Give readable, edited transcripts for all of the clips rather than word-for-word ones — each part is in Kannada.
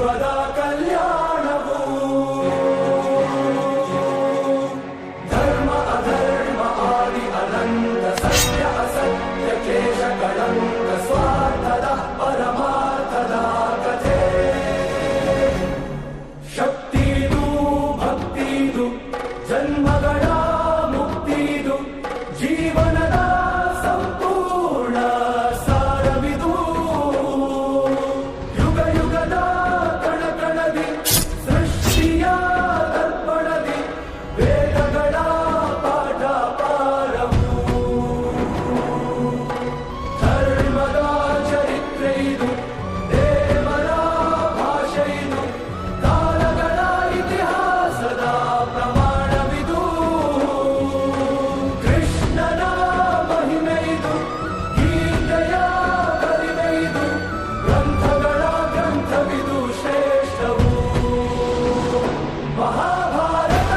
ವಿಶ್ವದ ಕಲ್ಯಾಣವು ಧರ್ಮ ಅಧರ್ಮ ಆದಿ ಅನಂತ ಸತ್ಯ ಅಸತ್ಯ ಕೇಶ ಕಳಂಕ ಸ್ವಾರ್ಥದ ಪರಮಾರ್ಥದ ಕಥೆ ಶಕ್ತಿದು ಭಕ್ತಿದು ಜನ್ಮಗಳ ಮುಕ್ತಿದು ಜೀವನದ ಸಂಪೂರ್ಣ ಸಾರವಿದು ಯುಗ ಯುಗದ ಕಣಕಣದಿ ಸೃಷ್ಟಿಯ ದರ್ಪಣದಿ ವೇದಗಳ ಪಾಠ ಪಾರವು ಧರ್ಮದ ಚರಿತ್ರೆ ಇದು ದೇವರ ಭಾಷೆ ಇದು ಕಾಲಗಳ ಇತಿಹಾಸದ ಪ್ರಮಾಣವಿದು ಕೃಷ್ಣನ ಮಹಿಮೆ ಇದು ಗೀತೆಯ ಗರಿಮೆ ಇದು ಗ್ರಂಥಗಳ ಗ್ರಂಥವಿದು ಶ್ರೇಷ್ಠವು ಮಹಾಭಾರತ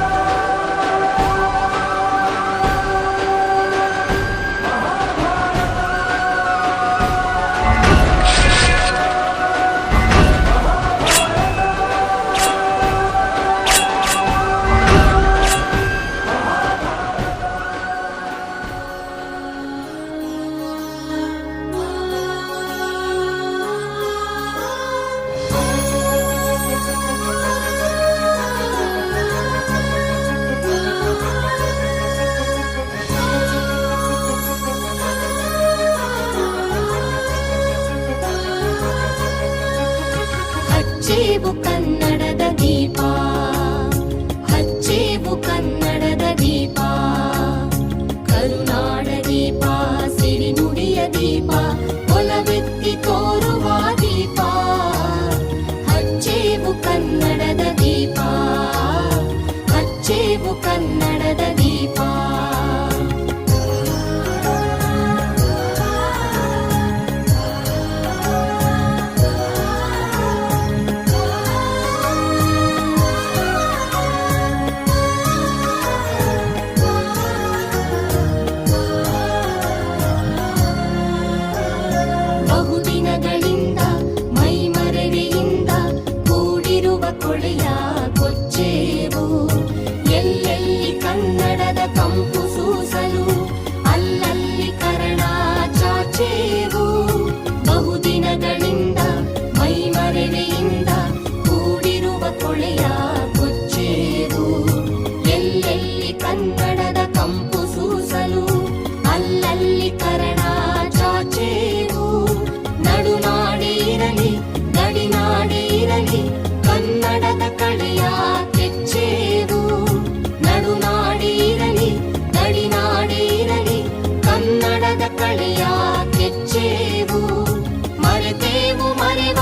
ಹಚ್ಚೇವು ಕನ್ನಡದ ದೀಪ ಹಚ್ಚೇವು ಕನ್ನಡದ ದೀಪ ಕರುನಾಡ ದೀಪ ಸಿರಿನುಡಿಯ ದೀಪ ಒಲವೆತ್ತಿ ತೋರುವ ದೀಪ ಹಚ್ಚೇವು ಕನ್ನಡದ ದೀಪ ಹಚ್ಚೇವು ಕನ್ನಡದ ದೀಪ ಬಹುದಿನಗಳಿಂದ ಮೈಮರೆವೆಯಿಂದ ಕೂಡಿರುವ ಕೊಳೆಯ ಕೊಚ್ಚೇವು ಎಲ್ಲೆಲ್ಲಿ ಕನ್ನಡದ ಕಂಪು ಸೂಸಲು ಅಲ್ಲಲ್ಲಿ ಕರಣ ಚಾಚೇವು ಬಹುದಿನಗಳಿಂದ ಮೈಮರೆವೆಯಿಂದ ಕೂಡಿರುವ ಕೊಳೆಯ ಕೊಚ್ಚೇವು ಎಲ್ಲೆಲ್ಲಿ ಕನ್ನಡದ ಕಂಪು ಸೂಸಲು ಅಲ್ಲಲ್ಲಿ ಕರಣ ಚಾಚೇವು ನಡುನಾಡಿ ಇರಲಿ ಗಡಿನಾಡಿ ಇರಲಿ ಕನ್ನಡದ ಕಳೆಯ ಕೆಚ್ಚೇವು ನಡುನಾಡಿ ಇರಲಿ ಗಡಿನಾಡಿ ಇರಲಿ ಕನ್ನಡದ ಕಳೆಯ ಕೆಚ್ಚೇವು ಮರೆತೇವು ಮರೆವ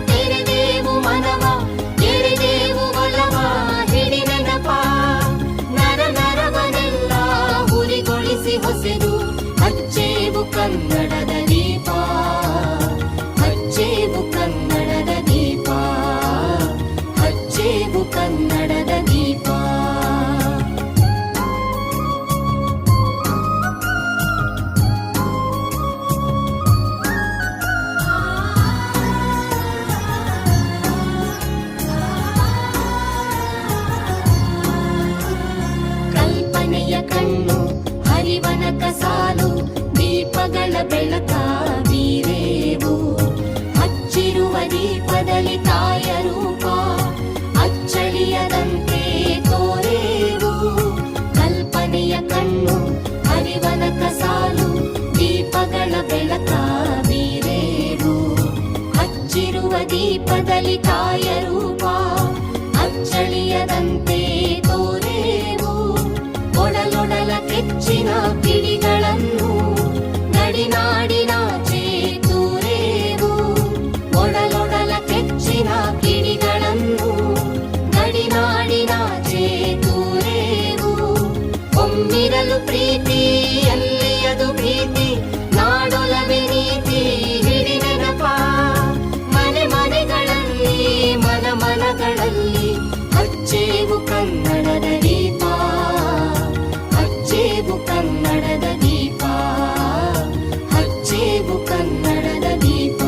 ತೆರೆದೇವು ಮನವ ಎರೆದೇವು ಒಲವ ಹಿಡಿ ನೆನಪ ನರ ನರವನೆಲ್ಲ ಹುರಿಗೊಳಿಸಿ ಹೊಸೆದು ಹಚ್ಚೇವು ಕನ್ನಡದ ದೀಪ ಹಚ್ಚೇವು ಕನ್ನಡದ ದೀಪ ಹಚ್ಚೇವು ಕನ್ನಡದ ದೀಪ ಕಲ್ಪನೆಯ ಕಣ್ಣು ಹರಿವನಕ ಸಾಲು ದೀಪಗಳ ಬೆಳಕ ಬೀರೇವು ಹಚ್ಚಿರುವ ದೀಪದಲ್ಲಿ ತಾಯ ರೂಪ ಅಚ್ಚಳಿಯದಂತೆ ತೋರೇವು ಕಲ್ಪನೆಯ ಕಣ್ಣು ಹರಿವನಕ ಸಾಲು ದೀಪಗಳ ಬೆಳಕ ಬೀರೇವು ಹಚ್ಚಿರುವ ದೀಪದಲ್ಲಿ ತಾಯ ರೂಪ ಅಚ್ಚಳಿಯದಂತೆ ತೋರೇವು ಒಡಲೊಡಲ ಕೆಚ್ಚಿನ ಕಿಡಿಗಳನ್ನು ಗಡಿನಾಡಿನಾಚೆ ತೂರೇವು ಒಡಲೊಡಲ ಕೆಚ್ಚಿನ ಕಿಡಿಗಳನ್ನು ಗಡಿನಾಡಿನಾಚೆ ತೂರೇವು ಒಮ್ಮಿರಲು ಪ್ರೀತಿ ಎಲ್ಲಿಯದು ಭೀತಿ ನಾಡೊಲವೆ ನೀತಿ ಹಿಡಿ ನೆನಪ ಮನೆ ಮನೆಗಳಲ್ಲಿ ಮನ ಮನಗಳಲ್ಲಿ ಹಚ್ಚೇವು ಕನ್ನಡದ ದೀಪ ಹಚ್ಚೇವು ಕನ್ನಡದ ದೀಪ ಹಚ್ಚೇವು ಕನ್ನಡದ ದೀಪ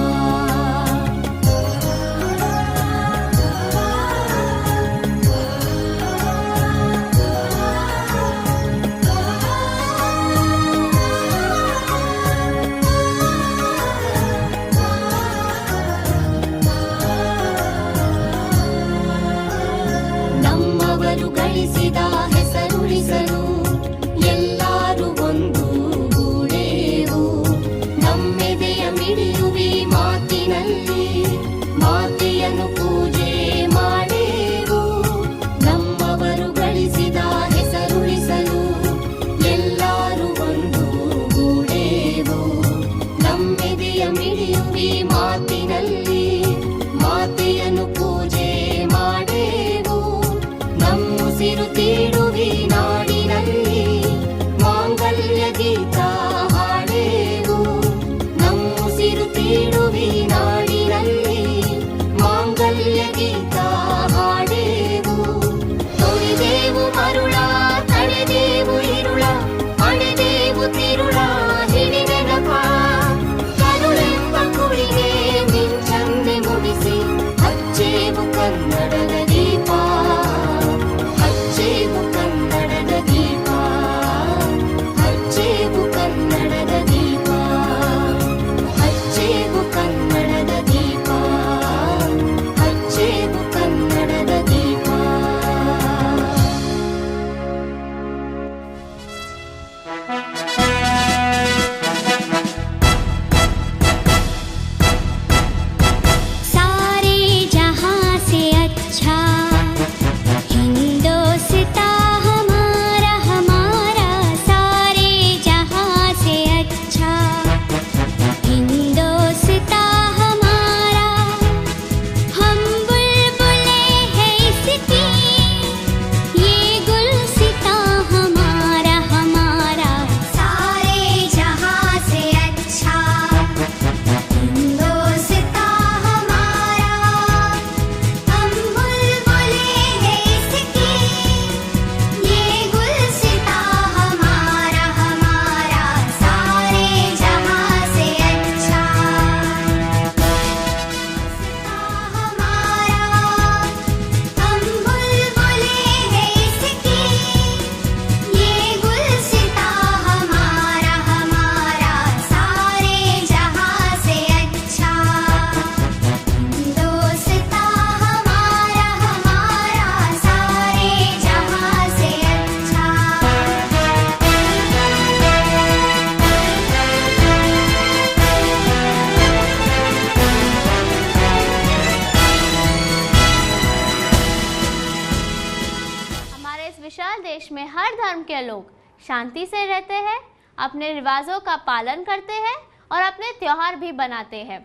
देश में हर धर्म के लोग शांति से रहते हैं, अपने रिवाजों का पालन करते हैं और अपने त्योहार भी बनाते हैं।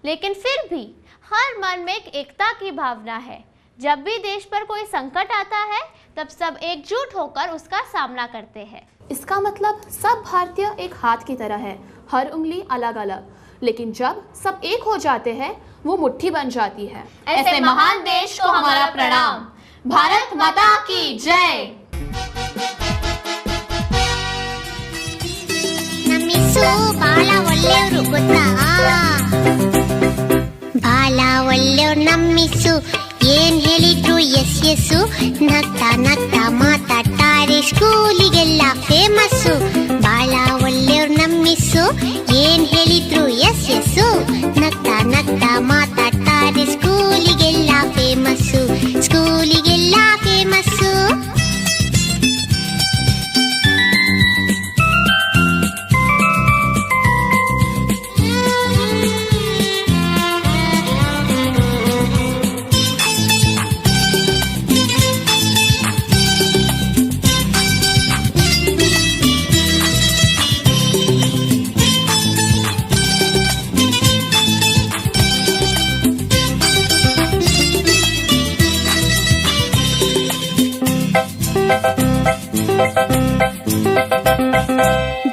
लेकिन फिर भी हर मन में एक एकता की भावना है। जब भी देश पर कोई संकट आता है तब सब एकजुट होकर उसका सामना करते हैं। इसका मतलब सब भारतीय एक हाथ की तरह है, हर उंगली अलग अलग, लेकिन जब सब एक हो जाते हैं वो मुट्ठी बन जाती है। ऐसे महान देश को हमारा प्रणाम। भारत माता की जय। ನಮ್ಮಿಸು ಬಾಳ ಒಳ್ಳೆಯವರು ಗೊತ್ತಾ? ಬಾಳ ಒಳ್ಳೆಯವ್ರು ನಮ್ಮಿಸು, ಏನ್ ಹೇಳಿದ್ರು ಎಸ್ ಎಸ್ಸು, ನಗ್ತಾ ನಗ್ತಾ ಮಾತಾಡ್ತಾರೆ, ಸ್ಕೂಲಿಗೆಲ್ಲ ಫೇಮಸ್ಸು. ಬಾಳ ಒಳ್ಳೆಯವ್ರು ನಮ್ಮಿಸು, ಏನ್ ಹೇಳಿದ್ರು ಎಸ್ ಎಸ್ಸು, ನಗ್ತಾ ನಗ್ತಾ ಮಾತಾಡ್ತಾರೆ, ಸ್ಕೂಲಿಗೆಲ್ಲ ಫೇಮಸ್ಸು, ಸ್ಕೂಲಿಗೆಲ್ಲ ಫೇಮಸ್ಸು.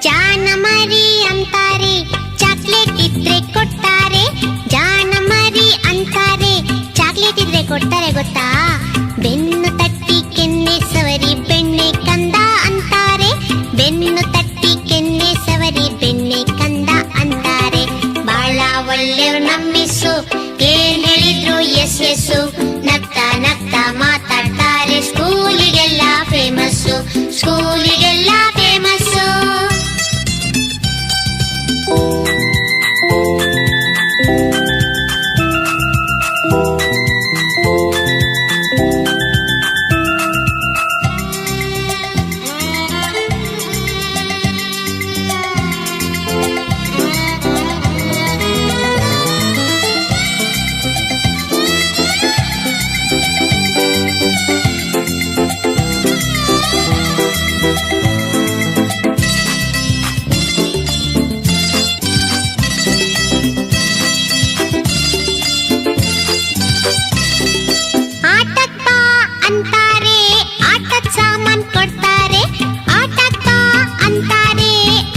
ಜಾನಮರಿ ಅಂತಾರೆ, ಚಾಕ್ಲೇಟ್ ಇದ್ರೆ ಕೊಡ್ತಾರೆ, ಜಾನಮರಿ ಅಂತಾರೆ, ಚಾಕ್ಲೇಟ್ ಇದ್ರೆ ಕೊಡ್ತಾರೆ ಗೊತ್ತಾ? ಬೆನ್ನು ತಟ್ಟಿ ಕೆನ್ನೆ ಸವರಿ ಬೆಣ್ಣೆ ಕಂದ ಅಂತಾರೆ, ಬೆನ್ನು ತಟ್ಟಿ ಕೆನ್ನೆ ಸವರಿ ಬೆಣ್ಣೆ ಕಂದ ಅಂತಾರೆ. ಬಾಳ ಒಳ್ಳೆಯವ್ರು ನಮ್ಮಿಸು, ಏನ್ ಹೇಳಿದ್ರು ಎಸ್ ಎಸ್ಸು, ನಗ್ತಾ ನಗ್ತಾ ಮಾತಾಡ್ತಾರೆ, ಸ್ಕೂಲಿಗೆಲ್ಲ ಫೇಮಸ್ಸು, ಸ್ಕೂಲಿಗೆಲ್ಲ ಫೇಮಸ್ಸು. ಆಟಕ್ ಬಾ ಅಂತಾರೆ, ಆಟದ್ ಸಾಮಾನ್ ಕೊಡ್ತಾರೆ, ಆಟಕ್ ಬಾ ಅಂತಾರೆ,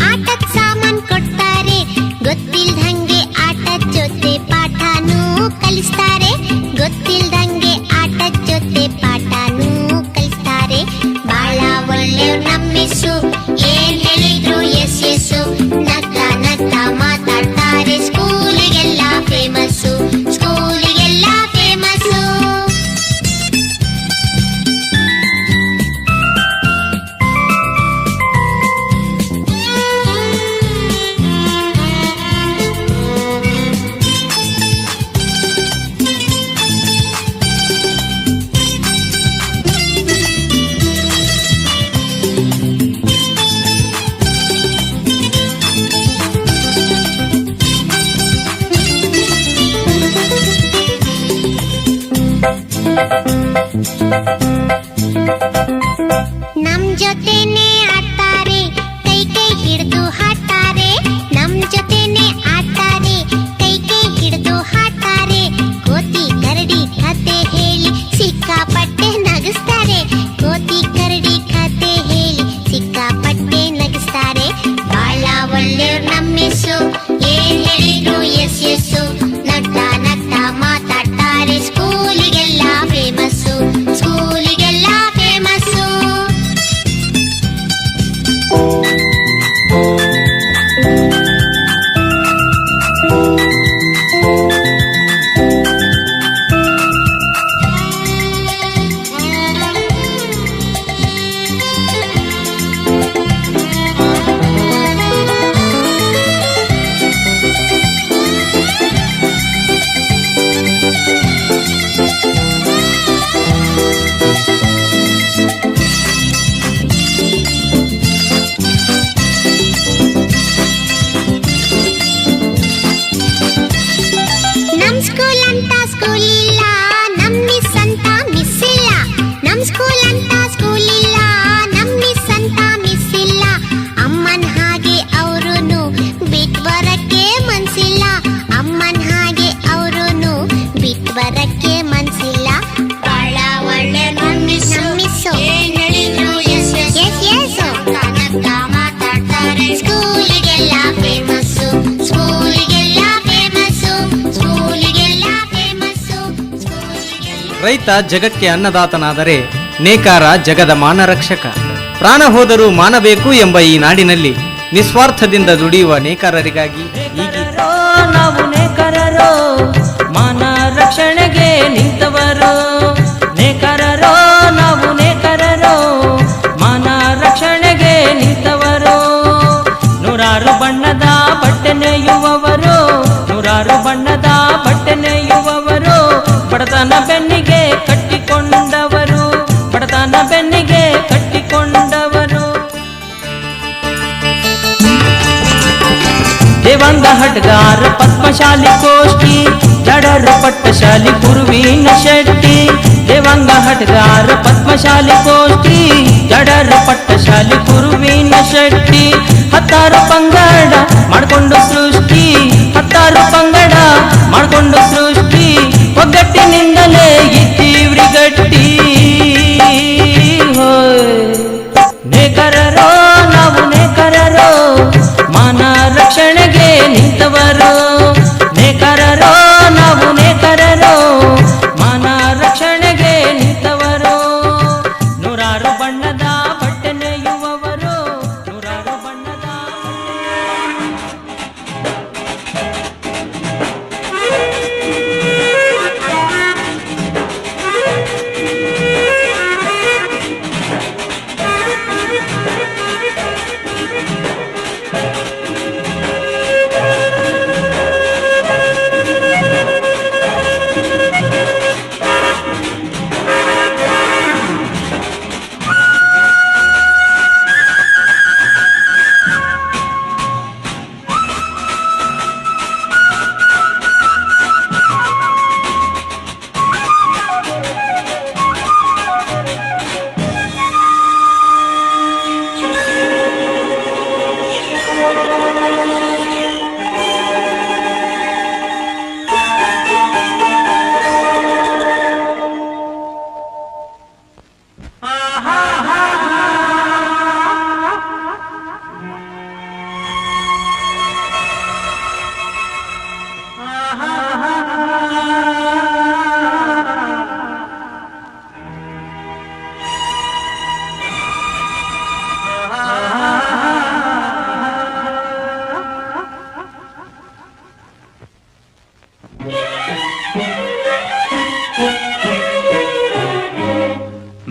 ಆಟದ್ ಸಾಮಾನ್ ಕೊಡ್ತಾರೆ, ಗೊತ್ತಿಲ್ದಂಗೆ ಆಟದ್ ಜೊತೆ ಪಾಠನೂ ಕಲಿಸ್ತಾರೆ, ಗೊತ್ತಿಲ್ದಂಗೆ ಆಟದ್ ಜೊತೆ ಪಾಠನೂ ಕಲಿಸ್ತಾರೆ. ಬಾಳ ಒಳ್ಳೆಯವ್ರು ನಮ್ಮಿಸು, ಏನ್ ಹೇಳಿದ್ರು ಎಸ್ ಎಸ್ಸು, ನಗ್ತಾ ನಗ್ತಾ ಮಾತಾಡ್ತಾರೆ, ಸ್ಕೂಲಿಗೆಲ್ಲ ಫೇಮಸ್ಸು, ಸ್ಕೂಲಿಗೆಲ್ಲ ಫೇಮಸ್ಸು. ನಮ್ ಜೊತೆನೆ ಆಡ್ತಾರೆ, ಕೈ ಕೈ ಹಿಡಿದು ಹಾಡ್ತಾರೆ, ನಮ್ ಜೊತೆನೆ ಆಡ್ತಾರೆ, ಕೈ ಕೈ ಹಿಡಿದು ಹಾಡ್ತಾರೆ, ಕೋತಿ ಕರಡಿ ಕತೆ ಹೇಳಿ ಸಿಕ್ಕಾಪಟ್ಟೆ ನಗಿಸ್ತಾರೆ, ಕೋತಿ ಕರಡಿ ಕತೆ ಹೇಳಿ ಸಿಕ್ಕಾಪಟ್ಟೆ ನಗಿಸ್ತಾರೆ. ಬಾಳ ಒಳ್ಳೆಯವ್ರು ನಮ್ಮಿಸು, ಏನ್ ಹೇಳಿದ್ರು ಎಸ್ ಎಸ್ಸು, ನಗ್ತಾ ನಗ್ತಾ ಮಾತಾಡ್ತಾರೆ, ಸ್ಕೂಲಿಗೆಲ್ಲ ಫೇಮಸ್ಸು, ಸ್ಕೂಲಿಗೆಲ್ಲ ಫೇಮಸ್ಸು. ಸ್ಕೂಲ್ ಅಂತ ಸ್ಕೂಲ್ ಇಲ್ಲ, ಬರಕ್ಕೆ ಮನ್ಸಿಲ್ಲ. ಬಾಳ ಒಳ್ಳೆ ನಮ್ಮಿಸ್ಸು ಏನ್ ಹೇಳಿದ್ರು ಎಸ್ ಎಸ್ ಎಸ್ ಕನಕ ಮಾತಾಡ್ತಾರೆ. ಸ್ಕೂಲಿಗೆಲ್ಲ ಫೇಮಸ್ಸು, ಸ್ಕೂಲಿಗೆಲ್ಲ ಫೇಮಸ್ಸು, ಸ್ಕೂಲಿಗೆಲ್ಲ ಫೇಮಸ್ಸು, ಸ್ಕೂಲಿಗೆಲ್ಲ. ರೈತ ಜಗಕ್ಕೆ ಅನ್ನದಾತನಾದರೆ ನೇಕಾರ ಜಗದ ಮಾನರಕ್ಷಕ. ಪ್ರಾಣ ಹೋದರೂ ಮಾನಬೇಕು ಎಂಬ ಈ ನಾಡಿನಲ್ಲಿ ನಿಸ್ವಾರ್ಥದಿಂದ ದುಡಿಯುವ ನೇಕಾರರಿಗಾಗಿ ಈ ಗೀತೆ. ನಾವು ನೇಕಾರರೋ ಮಾನ ರಕ್ಷಣೆಗೆ ನಿಂತವರು. ನೇಕಾರರೋ ನಾವು ನೇಕಾರರೋ ಮಾನ ರಕ್ಷಣೆಗೆ ನಿಂತವರು. ನೂರಾರು ಬಣ್ಣದ ಬಟ್ಟೆ ನೇಯುವವರು, ನೂರಾರು ಬಣ್ಣದ ಬಟ್ಟೆ ನೇಯುವವರು. ಬಡತನ ಬೆನ್ನಿಗೆ ಕಟ್ಟಿಕೊಂಡವರು, ಬಡತನ ಬೆನ್ನಿಗೆ ಕಟ್ಟಿಕೊಂಡವರು. ದೇವಾಂಗ ಹಡ್ಗಾರ ಪದ್ಮಶಾಲಿ ಗೋಷ್ಠಿ, ಜಡರು ಪಟ್ಟಶಾಲಿ ಗುರುವಿನ ಶೆಟ್ಟಿ. ದೇವಾಂಗ ಹಡ್ಗಾರ ಪದ್ಮಶಾಲಿ ಗೋಷ್ಠಿ, ಜಡರು ಪಟ್ಟಶಾಲಿ ಗುರುವಿನ ಶೆಟ್ಟಿ. 10 ಪಂಗಡ ಮಾಡ್ಕೊಂಡು ಸೃಷ್ಟಿ, 10 ಪಂಗಡ ಮಾಡ್ಕೊಂಡು ಸೃಷ್ಟಿ. ಒಗ್ಗಟ್ಟಿನಿಂದಲೇ ಇದ್ದೀವ್ರಿ ಗಟ್ಟಿ. ನೇಕಾರರೋ ನಾವು ನೇಕಾರರೋ ಮಾನ ರಕ್ಷಣೆಗೆ ನಿಂತವರು. ನೇಕಾರರೋ ನಾವು ನೇಕಾರರೋ ಮಾನ ರಕ್ಷಣೆಗೆ ನಿಂತವರು. ನೂರಾರು ಬಣ್ಣದ ಬಟ್ಟೆ ನೇಯುವವರು, ನೂರಾರು ಬಣ್ಣದ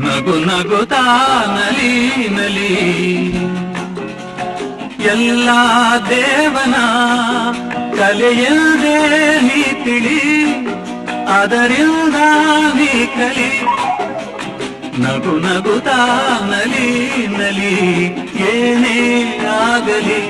ನಗು ನಗುತ್ತಾ ನಲಿ ನಲಿ ಎಲ್ಲ ದೇವನ ಕಲೆಯಲ್ಲದೆ ನೀ ತಿಳಿ, ಅದರಿಂದ ನೀ ಕಲಿ. ನಗು ನಗುತ್ತಾ ನಲಿ ನಲಿ ಏನೇ ಆಗಲಿ.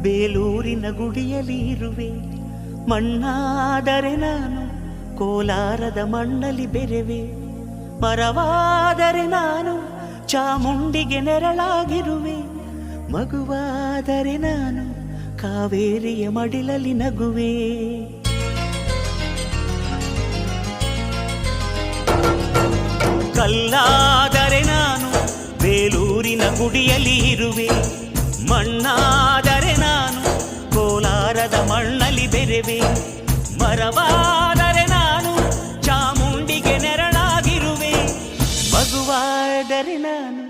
ಬೇಲೂರಿನ ಗುಡಿಯಲ್ಲಿ ಇರುವೆ, ಮಣ್ಣಾದರೆ ನಾನು ಕೋಲಾರದ ಮಣ್ಣಲ್ಲಿ ಬೆರೆವೆ. ಮರವಾದರೆ ನಾನು ಚಾಮುಂಡಿಗೆ ನೆರಳಾಗಿರುವೆ. ಮಗುವಾದರೆ ನಾನು ಕಾವೇರಿಯ ಮಡಿಲಲ್ಲಿ ನಗುವೆ. ಕಲ್ಲಾದರೆ ನಾನು ಬೇಲೂರಿನ ಗುಡಿಯಲ್ಲಿ ಇರುವೆ, ಮಣ್ಣಾದರೆ ನಾನು ಕೋಲಾರದ ಮಣ್ಣಲ್ಲಿ ಬೆರೆವೆ. ಮರವಾದರೆ ನಾನು ಚಾಮುಂಡಿಗೆ ನೆರಳಾಗಿರುವೆ. ಮಗುವಾದರೆ ನಾನು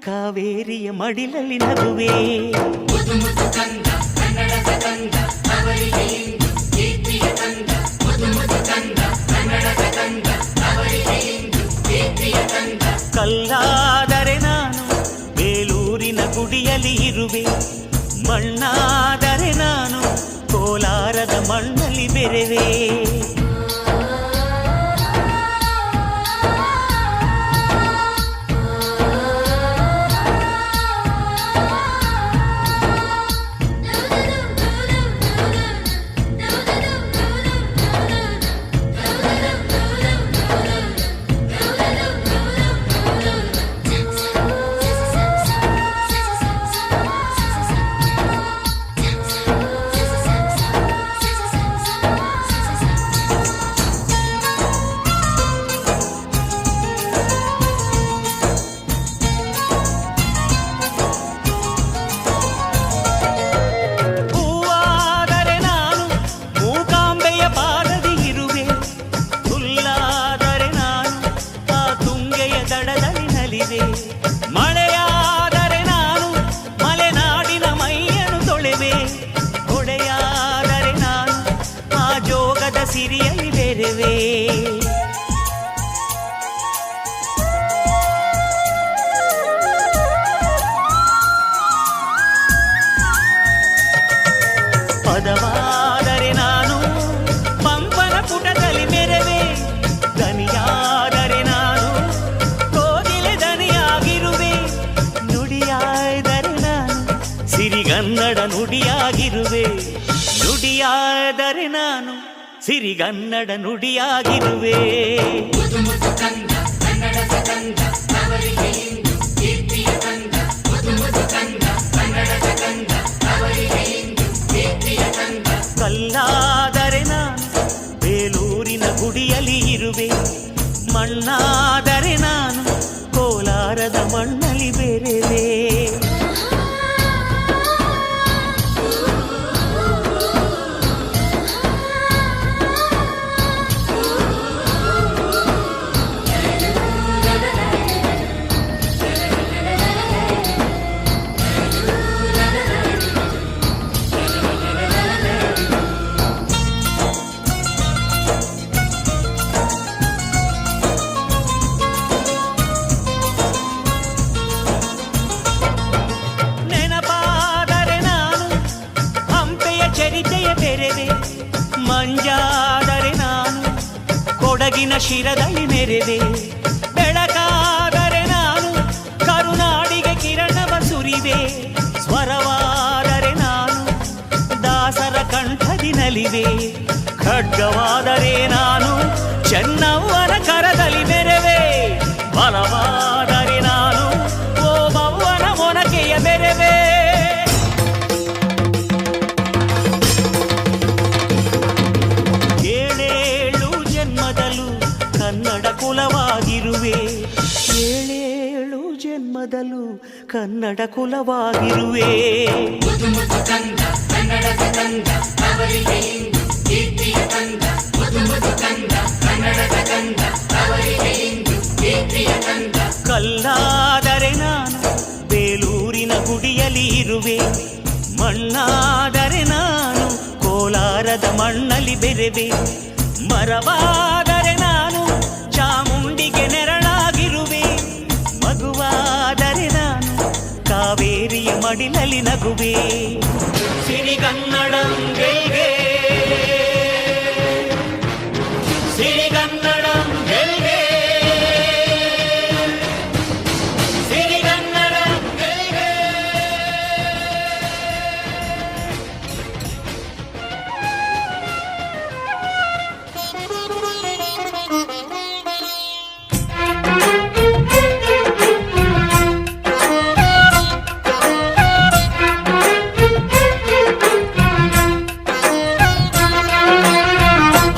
ಕಾವೇರಿಯ ಮಡಿಲಲ್ಲಿ ನಗುವೆ. ಕಲ್ಲಾದರೆ ನಾನು ಬೇಲೂರಿನ ಗುಡಿಯಲ್ಲಿ ಇರುವೆ, ಮಣ್ಣಾದರೆ ನಾನು ಕೋಲಾರದ ಮಣ್ಣಲ್ಲಿ ಬೆರೆವೆ. ಹೂಗಳಿವೆ. ಮಳೆಯಾದರೆ ನಾನು ಮಲೆನಾಡಿನ ಮೈಯನ್ನು ತೊಳೆವೆ. ಹೊಳೆಯಾದರೆ ನಾನು ಆ ಜೋಗದ ಸಿರಿಯಲ್ಲಿ ಬೆರೆವೆ. ಪದವಾದರೆ ನಾನು ಪಂಪನ ಪುಟದಲ್ಲಿ ಮೆರವೆ. ದನಿಯಾದರೆ ನಾನು ಕೋಗಿಲೆ ದನಿಯಾಗಿರುವೆ. ನುಡಿಯಾದರೆ ನಾನು ಸಿರಿಗನ್ನಡ ನುಡಿಯಾಗಿರುವೆ. ನುಡಿಯಾದರೆ ನಾನು ಸಿರಿಗನ್ನಡ ನುಡಿಯಾಗಿರುವೆ. ಕಲ್ಲಾದರೆ ನಾನು ಬೇಲೂರಿನ ಗುಡಿಯಲ್ಲಿ ಇರುವೆ. ಮಣ್ಣಾದರೆ ನಾನು ಕೋಲಾರದ ಮಣ್ಣಲ್ಲಿ ಬೆರೆವೆ. ಮಂಜಾದರೆ ನಾನು ಕೊಡಗಿನ ಶಿರದಲ್ಲಿ ಮೆರೆವೆ. ಬೆಳಕಾದರೆ ನಾನು ಕರುನಾಡಿಗೆ ಕಿರಣವ ಸುರಿವೆ. ಸ್ವರವಾದರೆ ನಾನು ದಾಸರ ಕಂಠದಿ ನಲಿವೆ. ಖಡ್ಗವಾದರೆ ನಾನು ಚೆನ್ನವ್ವನ ಕರದಲ್ಲಿ ಮೆರೆವೆ. ಬಲವಾದರೆ ನಾನು ಓಬವ್ವನ ಮೊನಕೆಯ ಬೆರೆವೆ. ಕನ್ನಡ ಕುಲವಾಗಿರುವೆ. ಏಳೇಳು ಜನ್ಮದಲ್ಲೂ ಕನ್ನಡ ಕುಲವಾಗಿರುವೆ. ಕಲ್ಲಾದರೆ ನಾನು ಬೇಲೂರಿನ ಗುಡಿಯಲ್ಲಿ ಇರುವೆ. ಮಣ್ಣಾದರೆ ನಾನು ಕೋಲಾರದ ಮಣ್ಣಲ್ಲಿ ಬೆರೆವೆ. ಮರವಾದರೆ ನಾನು ಚಾಮುಂಡಿಗೆ ನೆರಳಾಗಿರುವೆ. ಮಗುವಾದರೆ ನಾನು ಕಾವೇರಿಯ ಮಡಿಲಲ್ಲಿ ನಗುವೆ. ಸಿರಿಗನ್ನಡಂ ಗೆಲ್ಗೆ, ಸಿರಿಗನ್ನಡಂ ಗೆಲ್ಗೆ, ಸಿರಿಗನ್ನಡಂ ಗೆಲ್ಗೆ.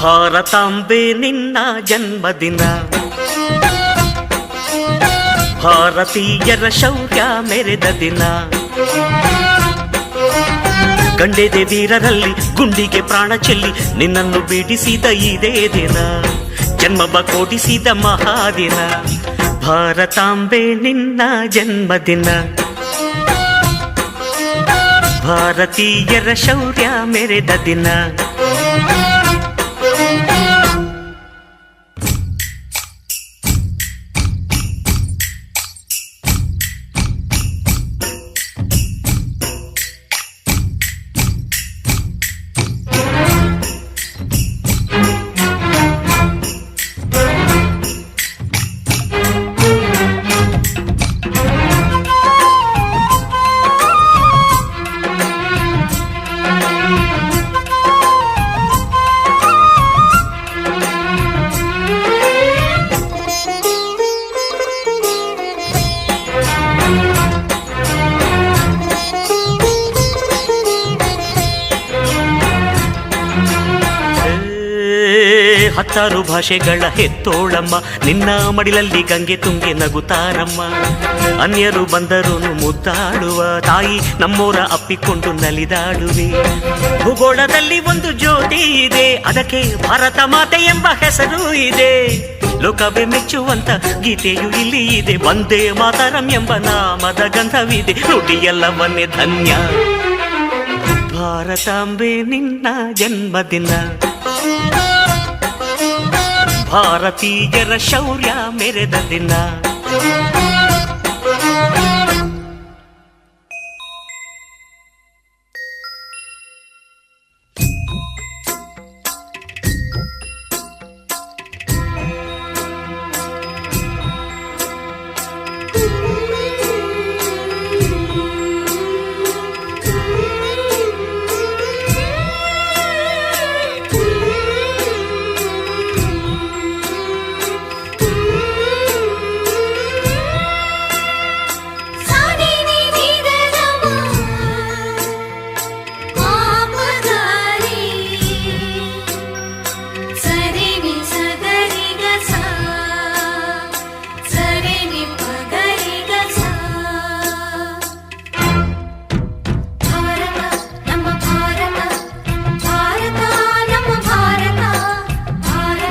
ಭಾರತಾಂಬೆ ನಿನ್ನ ಜನ್ಮದಿನ, ಭಾರತೀಯರ ಶೌರ್ಯ ಮೆರೆದ ದಿನ. ಗಂಡೆದೆ ವೀರರಲ್ಲಿ ಗುಂಡಿಗೆ ಪ್ರಾಣ ಚೆಲ್ಲಿ ನಿನ್ನನ್ನು ಬಿಡಿಸಿದ ಇದೇ ದಿನ. ಜನ್ಮವ ಕೊಡಿಸಿದ ಮಹಾದಿನ. ಭಾರತಾಂಬೆ ನಿನ್ನ ಜನ್ಮದಿನ, ಭಾರತೀಯರ ಶೌರ್ಯ ಮೆರೆದ ದಿನ. 10 ಭಾಷೆಗಳ ಹೆತ್ತೋಳಮ್ಮ, ನಿನ್ನ ಮಡಿಲಲ್ಲಿ ಗಂಗೆ ತುಂಗೆ ನಗುತ್ತಾರಮ್ಮ. ಅನ್ಯರು ಬಂದರೂ ಮುದ್ದಾಡುವ ತಾಯಿ, ನಮ್ಮೋರ ಅಪ್ಪಿಕೊಂಡು ನಲಿದಾಡುವೆ. ಭೂಗೋಳದಲ್ಲಿ ಒಂದು ಜ್ಯೋತಿ ಇದೆ, ಅದಕ್ಕೆ ಭಾರತ ಮಾತೆ ಎಂಬ ಹೆಸರು ಇದೆ. ಲೋಕವೇ ಮೆಚ್ಚುವಂತ ಗೀತೆಯು ಇಲ್ಲಿ ಇದೆ, ವಂದೇ ಮಾತರಂ ಎಂಬ ನಾಮದ ಗಂಧವಿದೆ. ನುಡಿಯೆಲ್ಲವನ್ನೇ ಧನ್ಯ. ಭಾರತಾಂಬೆ ನಿನ್ನ ಜನ್ಮದಿನ, ಭಾರತೀಯರ ಶೌರ್ಯ ಮೆರೆದ ದಿನ.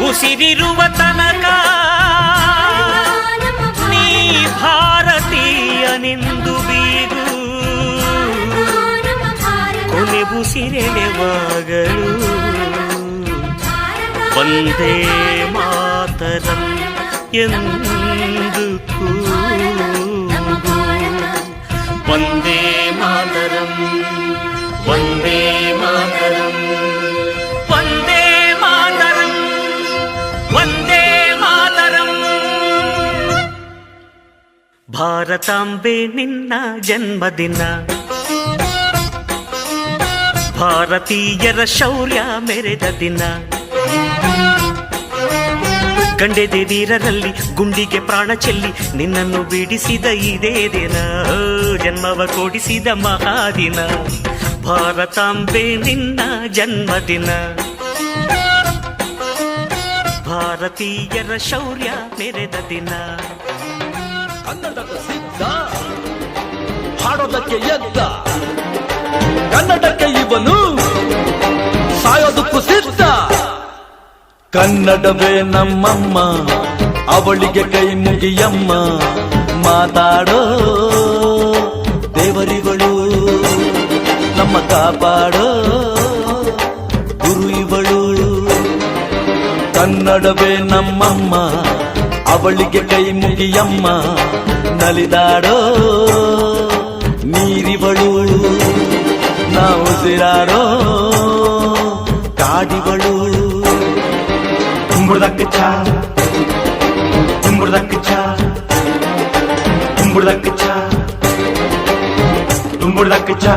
ಉಸಿರಿರುವ ತನಕ ನೀ ಭಾರತೀಯನೆಂದು ಬೀಗು, ಕೊನೆ ಉಸಿರೆಳೆವಾಗಲು ವಂದೇ ಮಾತರಂ ಎಂದು ಕೂಗು. ವಂದೇ ಮಾತರಂ, ವಂದೇ ಮಾತರಂ, ವಂದೇ ಮಾತರಂ, ವಂದೇ ಮಾತರಂ. ಭಾರತಾಂಬೆ ನಿನ್ನ ಜನ್ಮದಿನ, ಭಾರತೀಯರ ಶೌರ್ಯ ಮೆರೆದ ದಿನ. ಗಂಡೆದೆ ವೀರರಲ್ಲಿ ಗುಂಡಿಗೆ ಪ್ರಾಣ ಚೆಲ್ಲಿ ನಿನ್ನನ್ನು ಬಿಡಿಸಿದ ಇದೇ ದಿನ, ಜನ್ಮವ ಕೊಡಿಸಿದ ಮಹಾದಿನ. ಭಾರತಾಂಬೆ ನಿನ್ನ ಜನ್ಮದಿನ, ಭಾರತೀಯರ ಶೌರ್ಯ ಮೆರೆದ ದಿನ. ಕನ್ನಡದ ಸಿದ್ಧ, ಹಾಡೋದಕ್ಕೆ ಎದ್ದ, ಕನ್ನಡಕ್ಕೆ ಇವನು ಸಾಯೋದಕ್ಕೂ ಸಿದ್ಧ. ಕನ್ನಡವೇ ನಮ್ಮಮ್ಮ, ಅವಳಿಗೆ ಕೈ ಮುಗಿಯಮ್ಮ. ಮಾತಾಡೋ ದೇವರಿಗಳು, ನಮ್ಮ ಕಾಪಾಡೋ ಗುರು ಇವಳು. ಕನ್ನಡವೇ ನಮ್ಮಮ್ಮ, ಅವಳಿಗೆ ಕೈ ಮುಗಿಯಮ್ಮ. ನಲಿದಾಡೋ ನೀರಿವಳು, ನಾವು ಉಸಿರಾಡೋ ಕಾಡಿವಳು. ಕುಂಬುರ್ದಕ್ಕ ಚಾ, ಕುಂಬುರ್ದಕ್ಕ ಚಾ, ಕುಂಬುರ್ದಕ್ಕ ಚಾ, ಕುಂಬುರ್ದಕ್ಕ ಚಾ.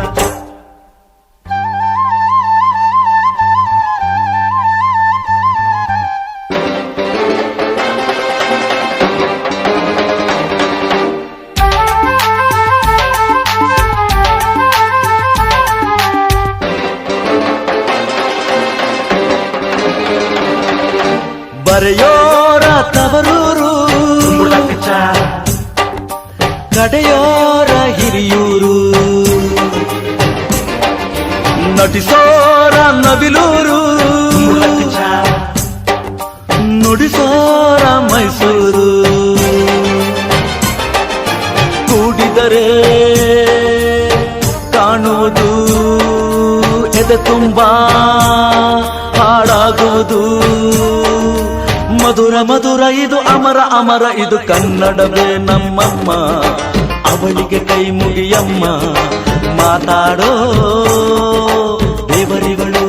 ಬರೆಯೋರ ತವರೂರು, ಕಡೆಯೋರ ಹಿರಿಯೂರು. ನಟಿಸೋರ ನವಿಲೂರು, ನುಡಿಸೋರ ಮೈಸೂರು. ಕೂಡಿದರೆ ಕಾಣುವುದು ಎದೆ ತುಂಬಾ ಹಾಳಾಗುವುದು. ಮಧುರ ಮಧುರ ಇದು ಅಮರ ಅಮರ ಇದು, ಕನ್ನಡವೇ ನಮ್ಮಮ್ಮ, ಅವಳಿಗೆ ಕೈ ಮುಗಿಯಮ್ಮ. ಮಾತಾಡೋ ದೇವರಿಗಳು,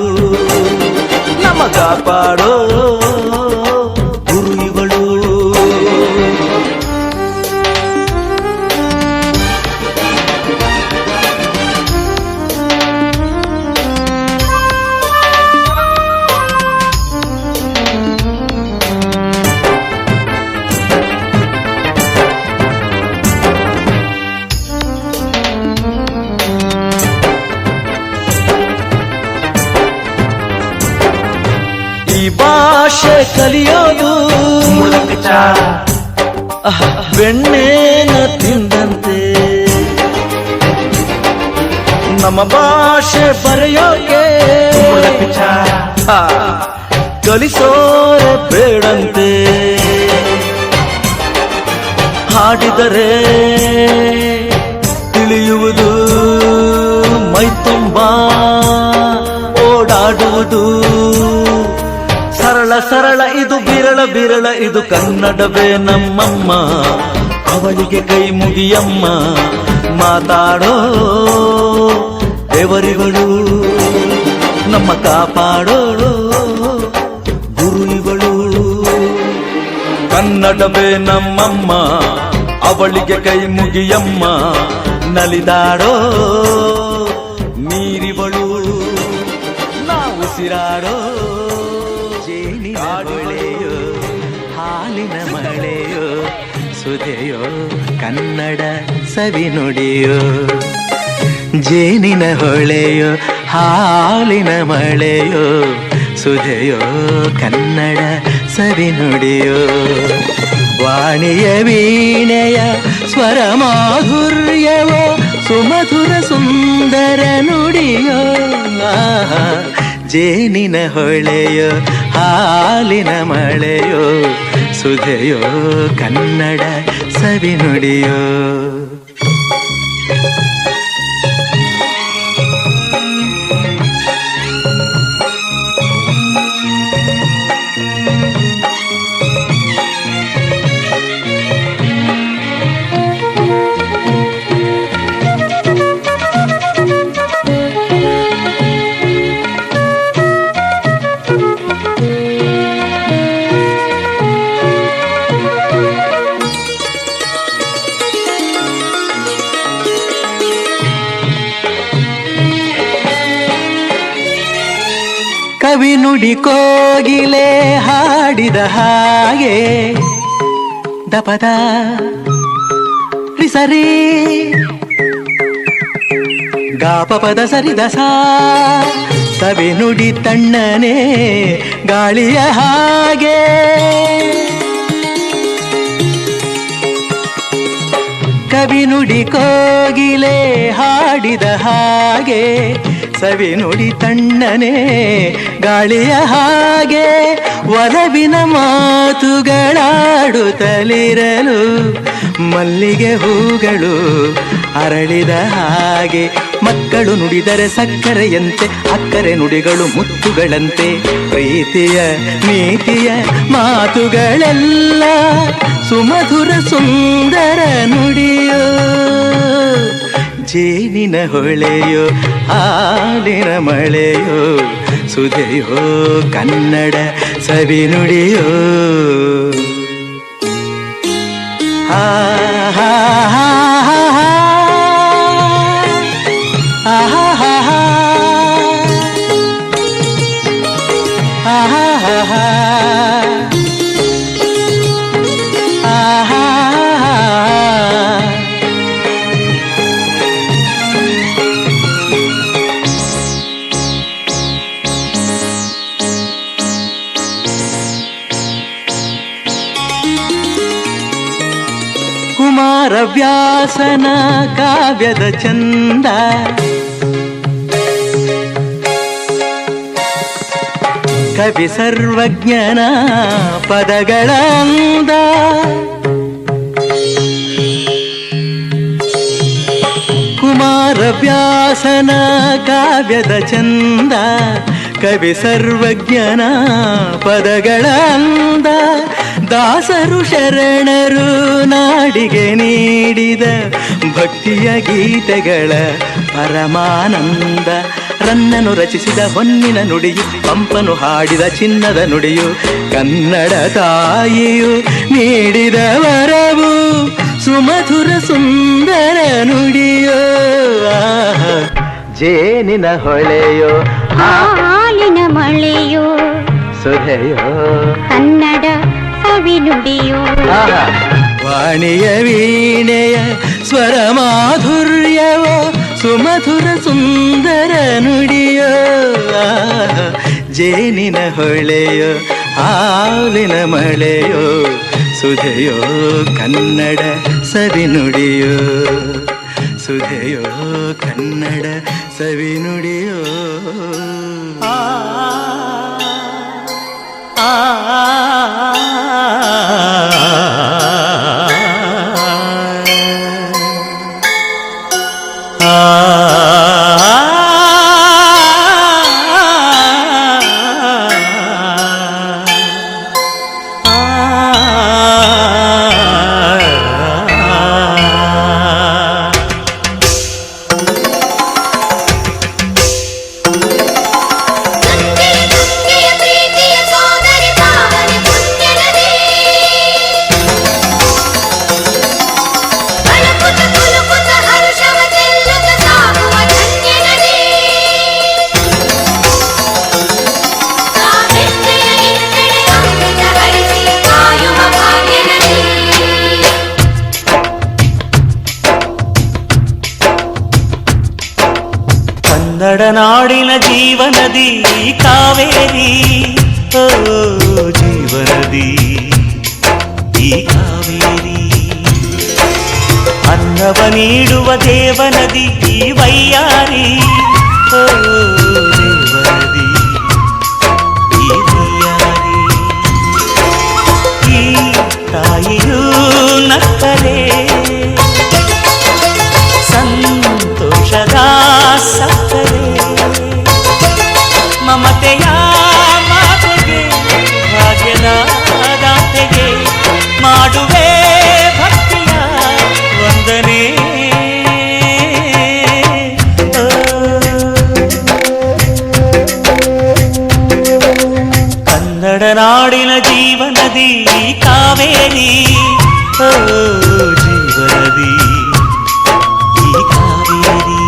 ನಮ್ಮ ಕಾಪಾಡೋ ಗುರು ಇವಳು. ಭಾಷೆ ಕಲಿಯೋದು ಬೆಣ್ಣೆನ ತಿಂದಂತೆ ನಮ್ಮ ಭಾಷೆ ಬರೆಯೋಕೆ ಕಲಿಸೋರೆ ಬೇಡಂತೆ ಹಾಡಿದರೆ ತಿಳಿಯುವುದು ಮೈ ತುಂಬ ಓಡಾಡುವುದು ಸರಳ ಸರಳ ಇದು ಬಿರಳ ಬಿರಳ ಇದು ಕನ್ನಡವೇ ನಮ್ಮಮ್ಮ ಅವಳಿಗೆ ಕೈ ಮುಗಿಯಮ್ಮ ಮಾತಾಡೋ ದೇವರಿಗಳು ನಮ್ಮ ಕಾಪಾಡೋ ಗುರು ಇವಳು ಕನ್ನಡವೇ ನಮ್ಮಮ್ಮ ಅವಳಿಗೆ ಕೈ ಮುಗಿಯಮ್ಮ ನಲಿದಾಡೋ ನೀರಿವಳು ನಾವು ಉಸಿರಾಡೋ ಜೇನಿನ ಹೊಳೆಯೋ ಹಾಲಿನ ಮಳೆಯೋ ಸುಧೆಯೋ ಕನ್ನಡ ಸವಿ ನುಡಿಯೋ ಜೇನಿನ ಹೊಳೆಯೋ ಹಾಲಿನ ಮಳೆಯೋ ಸುಧೆಯೋ ಕನ್ನಡ ಸವಿ ನುಡಿಯೋ ವಾಣಿಯ ವೀಣೆಯ ಸ್ವರ ಮಾಧುರ್ಯವೋ ಸುಮಧುರ ಸುಂದರ ನುಡಿಯೋ ಜೇನಿನ ಹೊಳೆಯೋ ಹಾಲಿನ ಮಳೆಯೋ ಸುಧೆಯೋ ಕನ್ನಡ ಸವಿ ನುಡಿಯೋ ಕವಿ ನುಡಿ ಕೋಗಿಲೆ ಹಾಡಿದ ಹಾಗೆ ದಪದ ಸರಿ ಗಾಪಪದ ಸರಿದ ಸವಿ ನುಡಿ ತಣ್ಣನೆ ಗಾಳಿಯ ಹಾಗೆ ಕವಿ ನುಡಿ ಕೋಗಿಲೆ ಹಾಡಿದ ಹಾಗೆ ಸವಿ ನುಡಿ ತಣ್ಣನೆ ಗಾಳಿಯ ಹಾಗೆ ಒಲವಿನ ಮಾತುಗಳಾಡುತ್ತಲಿರಲು ಮಲ್ಲಿಗೆ ಹೂಗಳು ಅರಳಿದ ಹಾಗೆ ಮಕ್ಕಳು ನುಡಿದರೆ ಸಕ್ಕರೆಯಂತೆ ಅಕ್ಕರೆ ನುಡಿಗಳು ಮುತ್ತುಗಳಂತೆ ಪ್ರೀತಿಯ ನೀತಿಯ ಮಾತುಗಳೆಲ್ಲ ಸುಮಧುರ ಸುಂದರ ನುಡಿಯೋ ಜೇನಿನ ಹೊಳೆಯೋ ಹಾಲಿನ ಮಳೆಯೋ ಸುಧೆಯೋ ಕನ್ನಡ ಸವಿ ನುಡಿಯೋ ಹಾ ಹಾ ಹಾ ಹಾ ಆಹಾ ಹಾ ಹಾ ಆಹಾ ಹಾ ಹಾ ಆಹಾ ಕುಮಾರವ್ಯಾಸನ ಕಾವ್ಯದ ಚಂದ ಕವಿ ಸರ್ವಜ್ಞನ ಪದಗಳ ಅಂದ ಕುಮಾರವ್ಯಾಸನ ಕಾವ್ಯದ ಚಂದ ಕವಿ ಸರ್ವಜ್ಞನ ಪದಗಳ ಅಂದ ದಾಸರು ಶರಣರು ನಾಡಿಗೆ ನೀಡಿದ ಭಕ್ತಿಯ ಗೀತೆಗಳ ಪರಮಾನಂದ ರನ್ನನು ರಚಿಸಿದ ಹೊನ್ನಿನ ನುಡಿಯು ಪಂಪನು ಹಾಡಿದ ಚಿನ್ನದ ನುಡಿಯು ಕನ್ನಡ ತಾಯಿಯು ನೀಡಿದ ವರವು ಸುಮಧುರ ಸುಂದರ ನುಡಿಯೋ ಜೇನಿನ ಹೊಳೆಯೋ ಹಾಲಿನ ಮಳೆಯೋ ಸುಧೆಯೋ ಕನ್ನಡ ಸವಿ ನುಡಿಯೋ ವಾಣಿಯ ವೀಣೆಯ ಸ್ವರ ಮಾಧುರ್ಯವೋ ಸುಮಧುರ ಸುಂದರ ನುಡಿಯೋ ಜೇನಿನ ಹೊಳೆಯೋ ಹಾಲಿನ ಮಳೆಯೋ ಸುಧೆಯೋ ಕನ್ನಡ ಸವಿನುಡಿಯೋ ಸುಧೆಯೋ ಕನ್ನಡ ಸವಿನುಡಿಯೋ ಕನ್ನಡ ನಾಡಿನ ಜೀವನದಿ ಕಾವೇರಿ ಓ ಜೀವನದಿ ಈ ಕಾವೇರಿ ಅನ್ನವ ನೀಡುವ ದೇವನದಿ ಈ ವೈಯಾರಿ ಓ ದೇವನದಿ ಈ ವೈಯಾರಿ ಈ ತಾಯಿಯೂ ನಕ್ಕಲೇ ಸಂತೋಷದ ಸಕ್ಕರೆ ಮಮತೆಯ ಮಾತೆಗೆ ಭಾಗ್ಯದ ದಾತೆಗೆ ಮಾಡುವೆ ಭಕ್ತಿಯ ವಂದನೆ ಕನ್ನಡ ನಾಡಿನ ಜೀವನದಿ ಕಾವೇರಿ ಓ ಜೀವನದಿ ಈ ಕಾವೇರಿ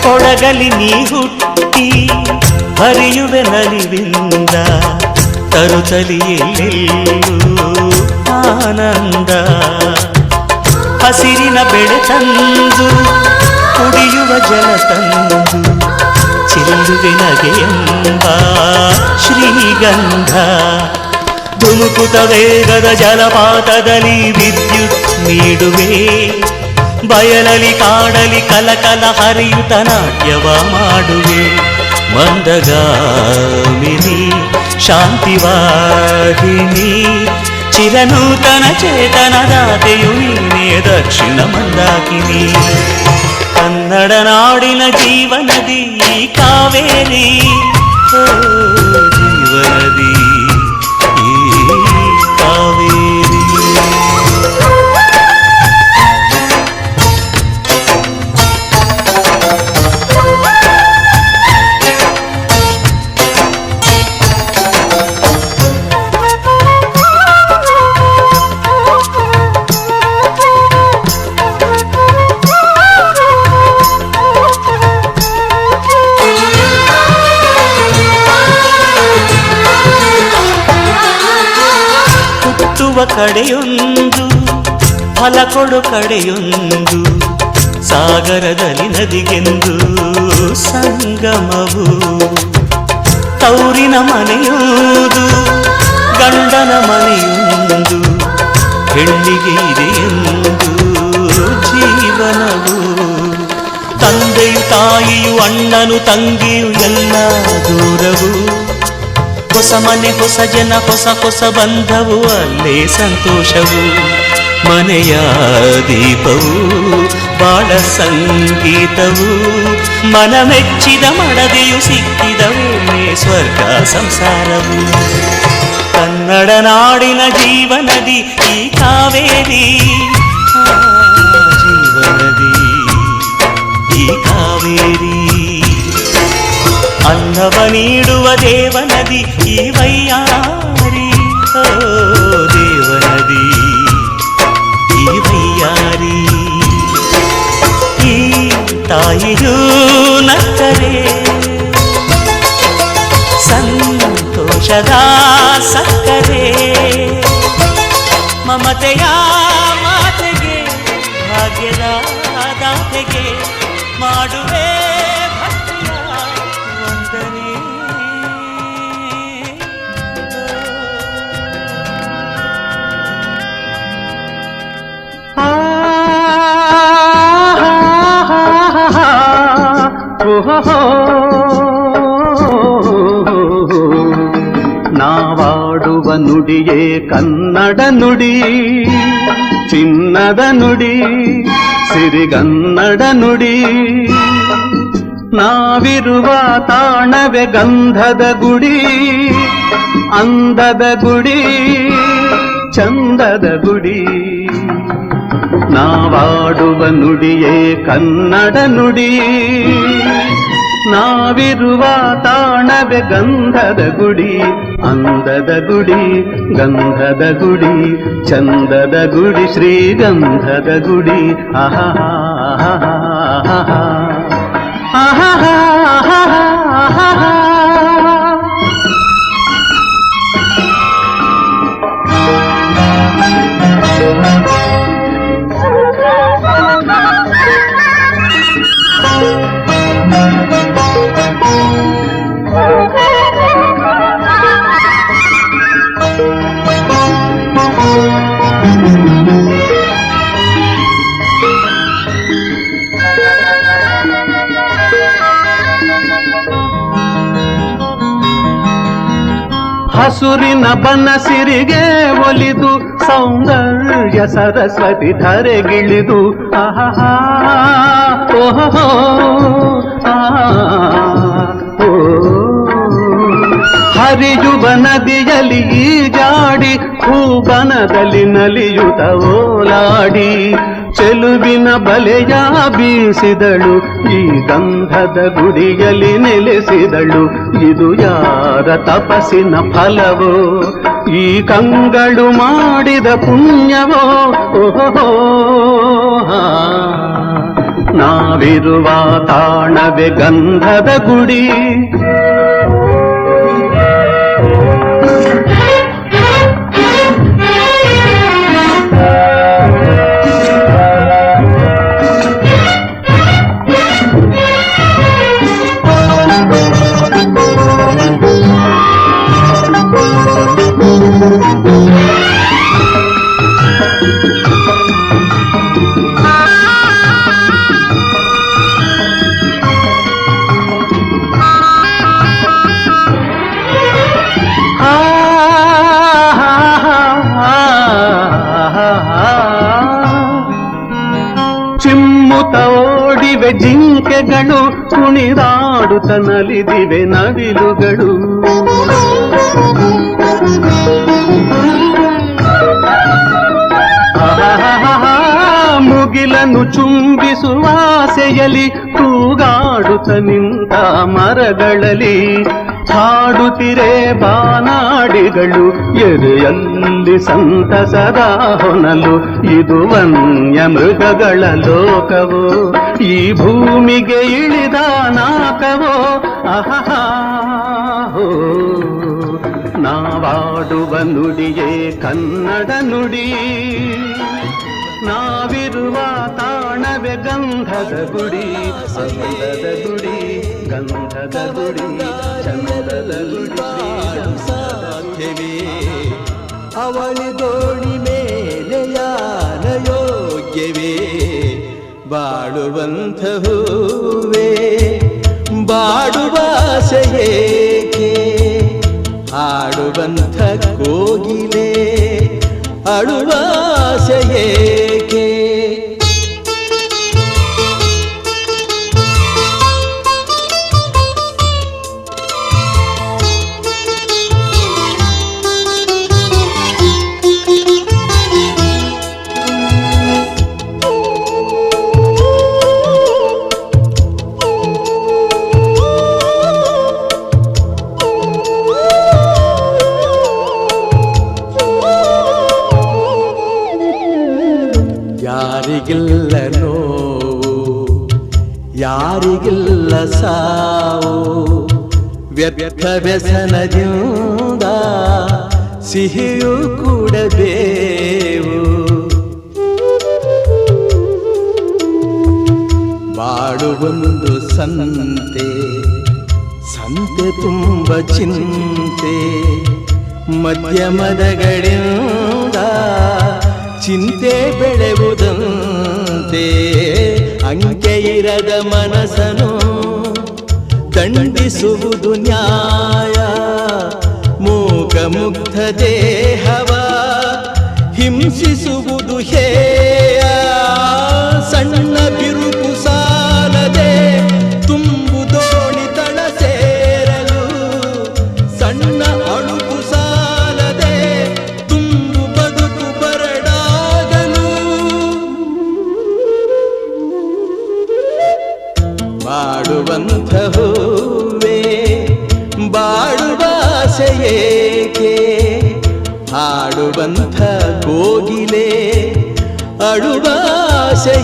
ಕೊಡಗಲಿ ನೀ ಹುಟ್ಟಿ ಹರಿಯುವೆ ನಲಿವಿಂದ ತರುತ್ತಲಿಯೆಲ್ಲೆಲ್ಲೂ ಆನಂದ ಹಸಿರಿನ ಬೆಳೆ ತಂದು ಕುಡಿಯುವ ಜಲ ತಂದು ಚೆಲ್ಲುವೆ ನಗೆಯೆಂಬ ಶ್ರೀಗಂಧ ಧುಮುಕುತ ವೇಗದ ಜಲಪಾತದಲ್ಲಿ ವಿದ್ಯುತ್ ನೀಡುವೆ ಬಯಲಲಿ ಕಾಡಲಿ ಕಲಕಲ ಹರಿಯುತ ನಾಟ್ಯವ ಮಾಡುವೆ ಮಂದಗಾಮಿನಿ ಶಾಂತಿವಾಹಿನಿ ಚಿರನೂತನ ಚೇತನದಾತೆಯು ನೀನೇ ದಕ್ಷಿಣ ಮಂದಾಕಿನಿ ಕನ್ನಡ ನಾಡಿನ ಜೀವನದಿ ಕಾವೇರಿ ಓ ಜೀವನದಿ ಈ ಕಾವೇರಿ ಕಡೆಯೊಂದು ಫಲ ಕೊಡು ಕಡೆಯೊಂದು ಸಾಗರದಲ್ಲಿ ನದಿಗೆಂದು ಸಂಗಮವು ತೌರಿನ ಮನೆಯುವುದು ಗಂಡನ ಮನೆಯೊಂದು ಹೆಣ್ಣಿಗೆ ಇದೆಯೆಂದು ಜೀವನವು ತಂದೆಯು ತಾಯಿಯು ಅಣ್ಣನು ತಂಗಿಯು ಎಲ್ಲ ದೂರವು ಹೊಸ ಮನೆ ಹೊಸ ಜನ ಹೊಸ ಹೊಸ ಬಂಧವು ಅಲ್ಲೇ ಸಂತೋಷವು ಮನೆಯ ದೀಪವು ಬಾಳ ಸಂಗೀತವು ಮನ ಮೆಚ್ಚಿದ ಮಡದೆಯು ಸಿಕ್ಕಿದವೇ ಸ್ವರ್ಗ ಸಂಸಾರವು ಕನ್ನಡ ನಾಡಿನ ಜೀವನದಿ ಈ ಕಾವೇರಿ ಜೀವನದಿ ಈ ಕಾವೇರಿ ಅನ್ನವ ನೀಡುವ ದೇವನದಿ ಈ ವೈಯಾರಿ, ಓ ದೇವನದಿ ಈ ವೈಯಾರಿ. ಈ ತಾಯಿಯೂ ನಕ್ಕರೆ ಸಂತೋಷದ ಸಕ್ಕರೆ, ಮಮತೆಯ ಮಾತೆಗೆ ಭಾಗ್ಯದ ದಾತೆಗೆ ಮಾಡುವೆ ಭಕ್ತಿಯ ವಂದನೆ. ನಾವಾಡುವ ನುಡಿಯೇ ಕನ್ನಡ ನುಡಿ, ಚಿನ್ನದ ನುಡಿ, ಸಿರಿಗನ್ನಡ ನುಡಿ. ನಾವಿರುವ ತಾಣವೇ ಗಂಧದ ಗುಡಿ, ಅಂದದ ಗುಡಿ, ಚಂದದ ಗುಡಿ. ನಾವಾಡುವ ನುಡಿಯೇ ಕನ್ನಡ ನುಡಿ, ನಾವಿರುವ ತಾಣವೇ ಗಂಧದ ಗುಡಿ, ಅಂದದ ಗುಡಿ, ಗಂಧದ ಗುಡಿ, ಚಂದದ ಗುಡಿ, ಶ್ರೀಗಂಧದ ಗುಡಿ. ಆಹಾ ಆಹಾ ಆಹಾ ಆಹಾ. ಹಸುರಿನ ಬನಸಿರಿಗೆ ಒಲಿದು ಸೌಂದರ್ಯ ಸರಸ್ವತಿ ಧರೆಗಿಳಿದು ಆಹಾ ಓಹೋ ಓ ಹರಿಯುವ ನದಿಯಲ್ಲಿ ಈಜಾಡಿ ಹೂಬನದಲ್ಲಿ ನಲಿಯುತ್ತ ಓಲಾಡಿ ಚೆಲುವಿನ ಬಲೆಯ ಬೀಸಿದಳು, ಈ ಗಂಧದ ಗುಡಿಯಲ್ಲಿ ನೆಲೆಸಿದಳು. ಇದು ಯಾರ ತಪಸ್ಸಿನ ಫಲವೋ, ಈ ಕಂಗಳು ಮಾಡಿದ ಪುಣ್ಯವೋ. ಓಹೋ ನಾವಿರುವ ತಾಣವೇ ಗಂಧದ ಗುಡಿ. ಚಿಮ್ಮುತ್ತ ಓಡಿವೆ ಜಿಂಕೆಗಳು, ಕುಣಿದಾಡುತ್ತ ನಲಿದಿವೆ ನವಿಲುಗಳು. ಮುಗಿಲನ್ನು ಚುಂಬಿಸುವ ಆಸೆಯಲ್ಲಿ ತೂಗಾಡುತ್ತ ನಿಂತ ಮರಗಳಲ್ಲಿ ಹಾಡುತ್ತಿರೆ ಬಾನಾಡಿಗಳು. ಎದೆಯಲ್ಲಿ ಸಂತಸದ ಹೊನಲು, ಇದು ವನ್ಯ ಮೃಗಗಳ ಲೋಕವೋ, ಈ ಭೂಮಿಗೆ ಇಳಿದ ನಾಕವೋ. ಆಹಾ ನಾವಾಡುವ ನುಡಿಯೇ ಕನ್ನಡ ನುಡಿ, ನಾವಿರುವ ತಾಣವೇ ಗಂಧದ ಗುಡಿ, ಅಂದದ ಗುಡಿ, ಗಂಧದ ಗುಡಿ, ಚಂದದ ಗುಡಿ. ಸಾಧ್ಯವೇ ಅವಳಿ ದೋಣಿ ಮೇಲೆ ಯಾನ ಯೋಗ್ಯವೇ, ಬಾಡುವಂಥ ಹೂವೇ ಬಾಡುವ ಆಸೆಯೇಕೆ, ಆಡುವಂಥ ಕೋಗಿಲೆ ಅಳುವ ಆಸೆಯೇಕೆ. ಯಾರಿಗಿಲ್ಲ ನೋವು, ಯಾರಿಗಿಲ್ಲ ಸಾವು, ವ್ಯರ್ಥ ವ್ಯಸನದಿಂದ ಸಿಹಿಯೂ ಕೂಡಬೇವು. ಬಾಡುವೊಂದು ಸಂತೆ, ಸಂತೆ ತುಂಬ ಚಿಂತೆ, ಮಧ್ಯಮದಗಳಿಂದ ಚಿಂತೆ ಬೆಳೆಯುವುದಂತೆ. ಅಂಕೆ ಇರದ ಮನಸ್ಸನು ದಂಡಿಸುವುದು ನ್ಯಾಯ, ಮೂಕ ಮುಗ್ಧ ದೇಹವ ಹಿಂಸಿಸುವುದು ಹೇಯ. ಸಣ್ಣ ಬಿರುಕು ಸಾಲದೆ ತುಂಬು ದೋಣಿ ತಳ ಸೇರಲು, ಸಣ್ಣ ಅಳುಕು ಸಾಲದೆ ತುಂಬು ಬದುಕು ಬರಡಾಗಲು. ಬಾಡುವಂಥ ಹೂವೇ ಬಾಡುವಾಸೆಯೇಕೆ, ಹಾಡುವಂಥ ಕೋಗಿಲೆ ಅಳುವಾಸೆಯೇಕೆ.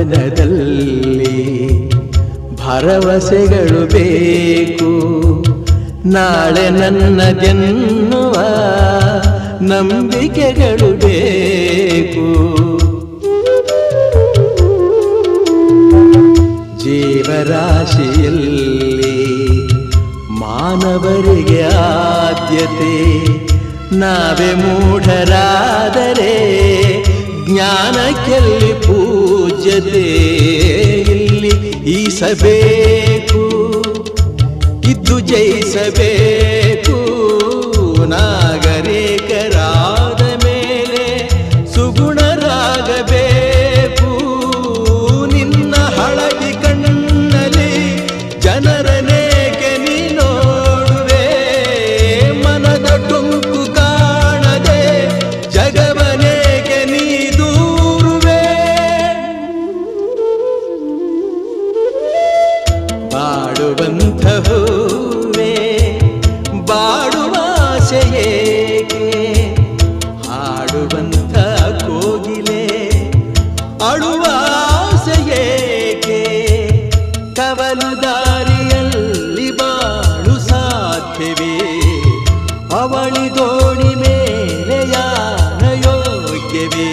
ಬಾಳಕದನದಲ್ಲಿ ಭರವಸೆಗಳು ಬೇಕು, ನಾಳೆ ನನ್ನದೆನ್ನುವ ನಂಬಿಕೆಗಳು ಬೇಕು. ಜೀವರಾಶಿಯಲ್ಲಿ ಮಾನವರಿಗೆ ಆದ್ಯತೆ, ನಾವೇ ಮೂಢರಾದರೆ ಜ್ಞಾನಕ್ಕೆಲ್ಲಿ ಪೂಜ್ಯತೆ. ಇಲ್ಲಿ ಈಸಬೇಕು, ಇದ್ದು ಜಯಿಸಬೇಕು, ನಾಗರಿಕರಾದ ಮೇಲೆ ಸುಗುಣರಾಗಬೇಕು. ನಿನ್ನ ಹಳದಿ ಕಣ್ಣಲ್ಲಿ ಜನರನೇಕೆ ನೀ ನೋಡುವೆ, ಮನದ ಟೊಂಕು ಕಾಣದೆ ಜಗವನೇಕೆ ನೀ ದೂರುವೆ. ಬಾಡುವಂಥ ಹೂವೇ ಬಾಡುವಾಸೆಯೇಕೆ, ಹಾಡುವಂಥ ಕೋಗಿಲೆ ಅಳುವಾಸೆಯೇಕೆ. ಕವಲು ದಾರಿಯಲ್ಲಿ ಬಾಳು ಸಾಧ್ಯವೇ, ಅವಳಿ ದೋಣಿ ಮೇಲೆ ಯಾನ ಯೋಗ್ಯವೇ.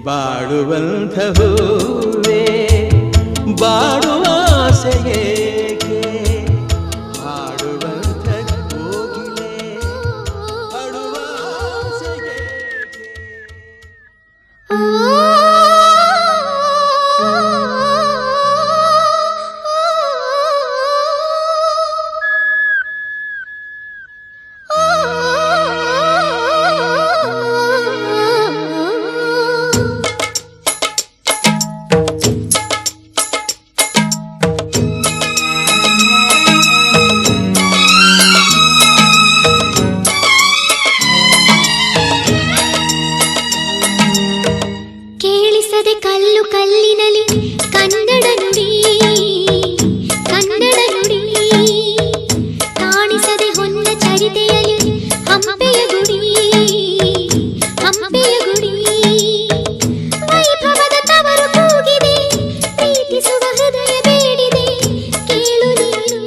ಬಾಡುವಂಥ ಹೂವೇ ಬಾಡುವಾಸೆಯೇಕೆ, ಹಾಡುವಂಥ ಕೋಗಿಲೆ ಅಳುವಾಸೆಯೇಕೆ. ಕೇಳಿಸದೆ ಕಲ್ಲು ಕಲ್ಲಿನಲಿ ಕನ್ನಡ ನುಡಿ, ಕನ್ನಡ ನುಡಿ. ಕಾಣಿಸದೆ ಹೊನ್ನ ಚರಿತೆಯಲಿ ಹಂಪೆಯ ಗುಡಿ, ಹಂಪೆಯ ಗುಡಿ. ವೈಭವದ ತವರು ಕೂಗಿದೆ, ಪ್ರೀತಿಸುವ ಹೃದಯ ಬೇಡಿದೆ, ಕೇಳು ನೀನು.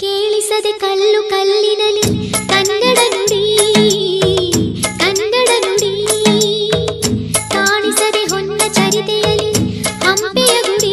ಕೇಳಿಸದೆ ಕಲ್ಲು ಕಲ್ಲಿನಲಿ ಕನ್ನಡ ನುಡಿ, ಕನ್ನಡ ನುಡಿ. ಕಾಣಿಸದೆ ಹೊನ್ನ ಚರಿತೆಯಲಿ ಹಂಪೆಯ ಗುಡಿ.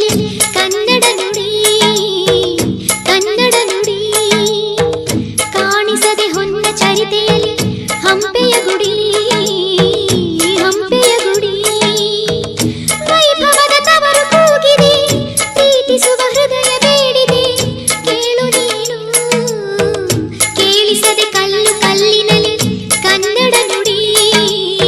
ಚರಿತೆಯಲ್ಲಿ ಕನ್ನಡ ನುಡಿ ಕನ್ನಡ ನುಡಿ ಕಾಣಿಸದೆ ಹೊನ್ನ ಚರಿತೆಯಲ್ಲಿ ಹಂಪೆಯ ಗುಡಿ ಹಂಪೆಯ ಗುಡಿ ವೈಭವದ ತವರು ಕೂಗಿದೆ ಪ್ರೀತಿಸುವ ಹೃದಯ ಬೇಡಿದೆ ಕೇಳು ನೀನು ಕೇಳಿಸದೆ ಕಲ್ಲು ಕಲ್ಲಿನಲ್ಲಿ ಕನ್ನಡ ನುಡಿ ಕನ್ನಡ ನುಡಿ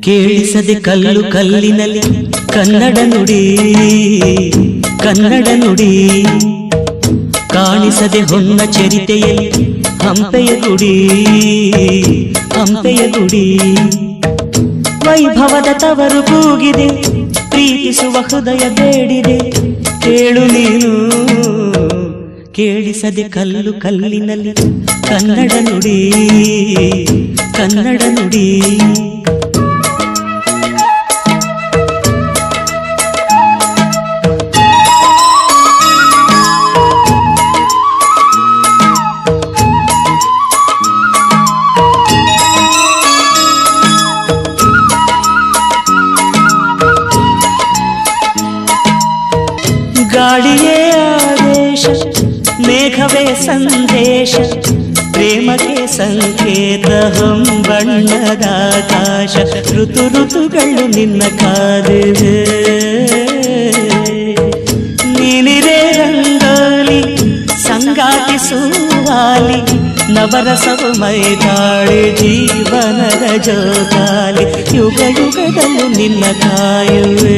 ಕೇಳಿಸದೆ ಕಲ್ಲು ಕಲ್ಲಿನಲ್ಲಿ ಕನ್ನಡ ನುಡಿ ಕನ್ನಡ ನುಡಿ ಕಾಣಿಸದೆ ಹೊನ್ನ ಚರಿತೆಯಲ್ಲಿ ಹಂಪೆಯ ಗುಡಿ ಹಂಪೆಯ ಗುಡಿ ವೈಭವದ ತವರು ಕೂಗಿದೆ ಪ್ರೀತಿಸುವ ಹೃದಯ ಬೇಡಿದೆ ಕೇಳು ನೀನು ಕೇಳಿಸದೆ ಕಲ್ಲು ಕಲ್ಲಿನಲ್ಲಿ ಕನ್ನಡ ನುಡಿ ಕನ್ನಡ ನುಡಿ ಗಾಳಿಯೇ ಆದೇಶ ಮೇಘವೇ ಸಂದೇಶ ಪ್ರೇಮಕ್ಕೆ ಸಂಕೇತ ಹೊಂಬಣ್ಣದ ಆಕಾಶ ಋತು ಋತುಗಳು ನಿನ್ನ ಕಾದಿವೆ ನೀನಿರೇ ರಂಗೋಲಿ ಸಂಗಾತಿ ಸುವಾಲಿ ನವರಸವು ಮೈದಾಳಿ ಜೀವನದ ಜೋಕಾಲಿ ಯುಗ ಯುಗದಲ್ಲೂ ನಿನ್ನ ಕಾಯುವೆ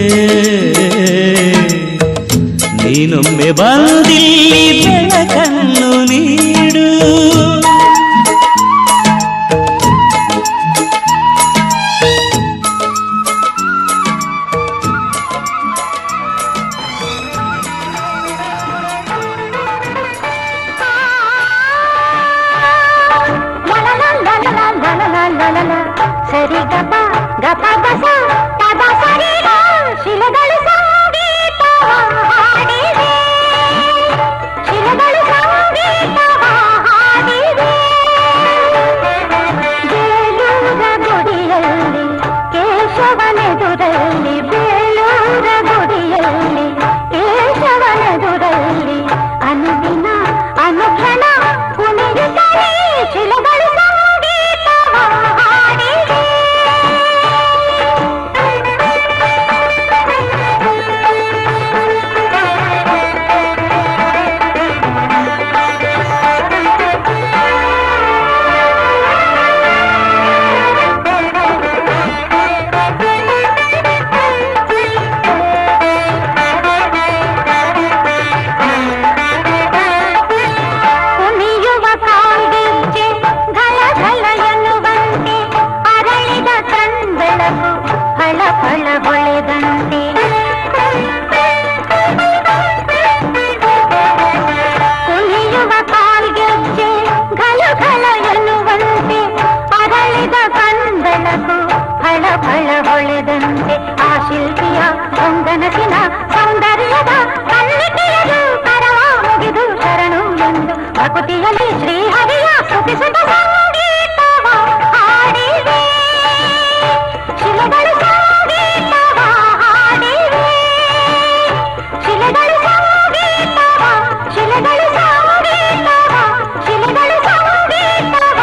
ನೀನೊಮ್ಮೆ ಬಂದಿಲ್ಲಿ ಬೆಳಕನ್ನು ನೀಡು ಸರಿ ಗಪ ಗಪ ಗಸ ಪದ ಸರಿ ಶಿಲೆಗಳು ಸಂಗೀತ ಹಾಡಿವೆ ಶಿಲೆಗಳು ಸಂಗೀತ ಹಾಡಿವೆ ಬೇಲೂರ ಗುಡಿಯಲ್ಲಿ ಕೇಶವನೆದುರಲ್ಲಿ ಬೇಲೂರ ಗುಡಿಯಲ್ಲಿ ಕೇಶವನೆದುರಲ್ಲಿ ಅನುದಿನ ಅನುಕ್ಷಣ ಕುಣಿಯುತ್ತಲೇ ಶಿಲೆಗಳು ಸಂಗೀತ ಹಾಡಿವೆ ಕುಣಿಯುವ ಕಾಲ್ಗೆಜ್ಜೆ ಘಲ ಘಲ ಎನ್ನುವಂತೆ ಅರಳಿದ ಕಣ್ಬೆಳಕು ಫಳ ಫಳ ಹೊಳೆದಂತೆ ಕುಣಿಯುವ ಕಾಲ್ಗೆಜ್ಜೆ ಘಲ ಘಲ ಎನ್ನುವಂತೆ ಅರಳಿದ ಕಣ್ಬೆಳಕು ಫಳ ಫಳ ಹೊಳೆದಂತೆ ಆ ಶಿಲ್ಪಿಯ ಹೊಂಗನಸಿನ ಸೌಂದರ್ಯದ ಕಣ್ಣಿಕೆಯದು ಕರವ ಮುಗಿದು ಶರಣು ಎಂದು ಪ್ರಕೃತಿಯಲ್ಲಿ ಶ್ರೀಹರಿಯ ಸ್ತುತಿಸುತ್ತ ಸಂಗೀತವ ಹಾಡಿವೆ ಶಿಲೆಗಳು ಸಂಗೀತವ ಹಾಡಿವೆ ಶಿಲೆಗಳು ಸಂಗೀತವ ಶಿಲೆಗಳು ಸಂಗೀತವ ಶಿಲೆಗಳು ಸಂಗೀತವ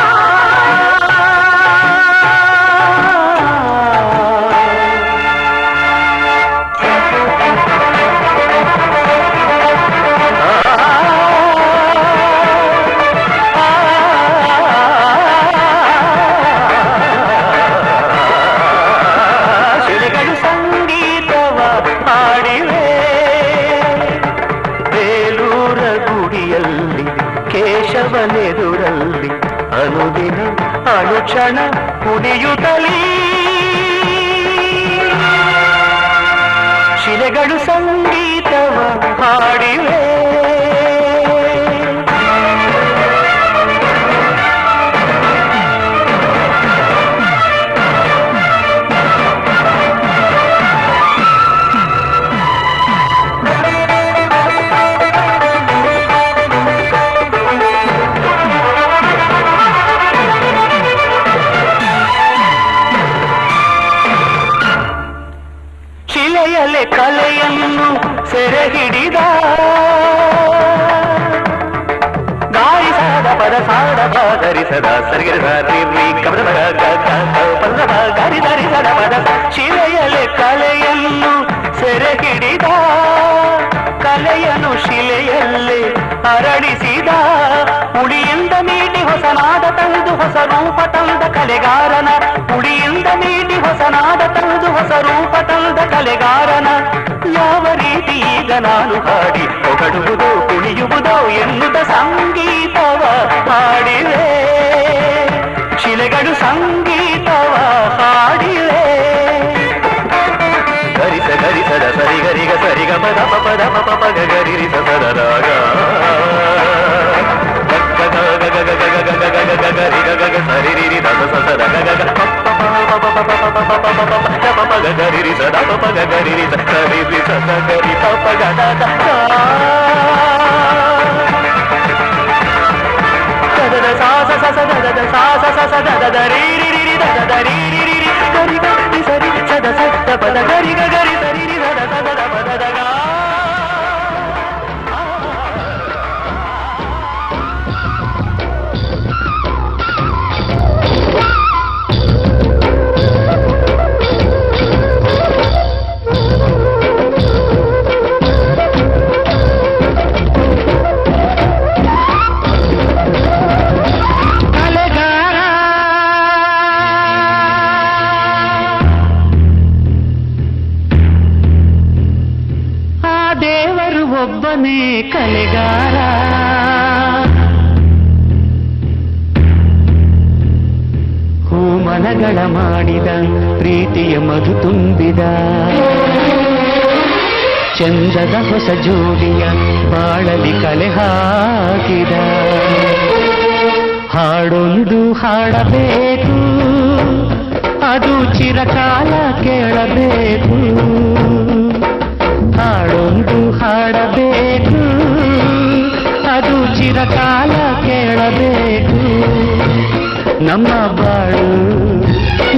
ಶಿಲೆಗಳು ಸಂಗೀತವ ಹಾಡಿವೆ ಬೇಲೂರ ಗುಡಿಯಲ್ಲಿ ಕೇಶವನೆದುರಲ್ಲಿ ಅನುದಿನ ಅನುಕ್ಷಣ ಕುಣಿಯುತ್ತಲೇ ಶಿಲೆಗಳು ಸಂಗೀತವ ಹಾಡಿವೆ. ಶಿಲೆಯಲೆ ಕಲೆಯನ್ನು ಸೆರೆ ಹಿಡಿದ ಗಾಯಿಸಾದ ಪದ ಸಾಡ ಧರಿಸದ ಸರಿಗಿರಿದ ಧರಿಸದ ಪದ ಶಿಲೆಯಲೆ ಕಲೆಯನ್ನು ಸೆರೆ ಹಿಡಿದ ಕಲೆಯನ್ನು ಶಿಲೆಯಲ್ಲೇ ಅರಳಿಸಿದ ಉಳಿಯಿಂದ ನೀಡಿ ಹೊಸನಾದ ತಂದು ಹೊಸ ರೂಪ ತಂದ ಕಲೆಗಾರನ ಉಳಿಯಿಂದ ನೀಡಿ ಹೊಸನಾದ ತಂದು ಹೊಸ ರೂಪ ತಂದ ಕಲೆಗಾರನ ಯಾವ ರೀತಿ ಈಗ ನಾನು ಹಾಡಿ ಹೊಗಡುವುದೋ ಕುಣಿಯುವುದೋ ಎನ್ನುತ್ತ ಸಂಗೀತವ ಹಾಡಿವೆ. ಶಿಲೆಗಳು ಸಂಗೀತವ ಹಾಡಿವೆ. ಗರಿಸ ಗರಿಸದ ಸರಿ ಗರಿಗ ಸರಿಗ ಪದ ಪದ ಪದ ಗರಿರಿ ಸದರ ರಾಗ ಸರಿ ಸದ ಗರಿ ಸದ ಪಗ ಗರಿ ಸರಿ ಸದ ಗರಿ ಪಗ ಸದದ ಸಾಸ ಸದದ ಸಾಸ ಸದದ ರೀ ರಿ ದದ ರೀ ರಿ ಗರಿ ಗರಿ ಸರಿ ಸದ ಸದ ಪದ ಗರಿ ಗರಿ ಸರಿ ಸದ ಸದದ ಪದದ ಗಾ. ಒಬ್ಬನೇ ಕಲೆಗಾರ ಹೂಮನಗಳ ಮಾಡಿದ ಪ್ರೀತಿಯ ಮಧು ತುಂಬಿದ ಚಂದದ ಹೊಸ ಜೋಡಿಯ ಬಾಳಲಿ ಕಲೆ ಹಾಕಿದ ಹಾಡೊಂದು ಹಾಡಬೇಕು ಅದು ಚಿರಕಾಲ ಕೇಳಬೇಕು ಹಾಡೊಂದು ಹಾಡಬೇಕು ಅದು ಚಿರಕಾಲ ಕೇಳಬೇಕು ನಮ್ಮ ಬಾಳು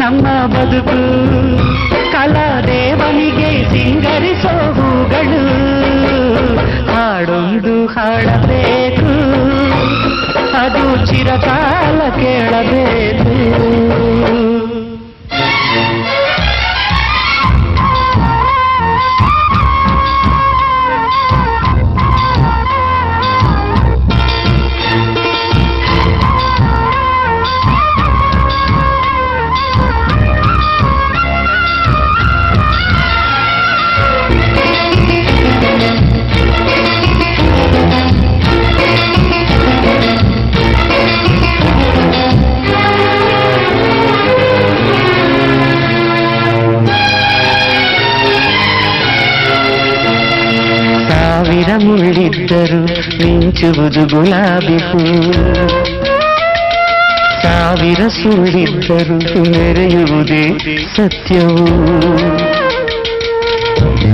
ನಮ್ಮ ಬದುಕು ಕಲಾದೇವನಿಗೆ ಸಿಂಗರಿಸೋ ಹೂಗಳು ಹಾಡೊಂದು ಹಾಡಬೇಕು ಅದು ಚಿರಕಾಲ ಕೇಳಬೇಕು. ಮುಳ್ಳಿದ್ದರು ಮಿಂಚುವುದು ಗುಲಾಬಿ ಹೂ ಸಾವಿರ ಸುಳ್ಳಿದ್ದರು ಮೆರೆಯುವುದೇ ಸತ್ಯವು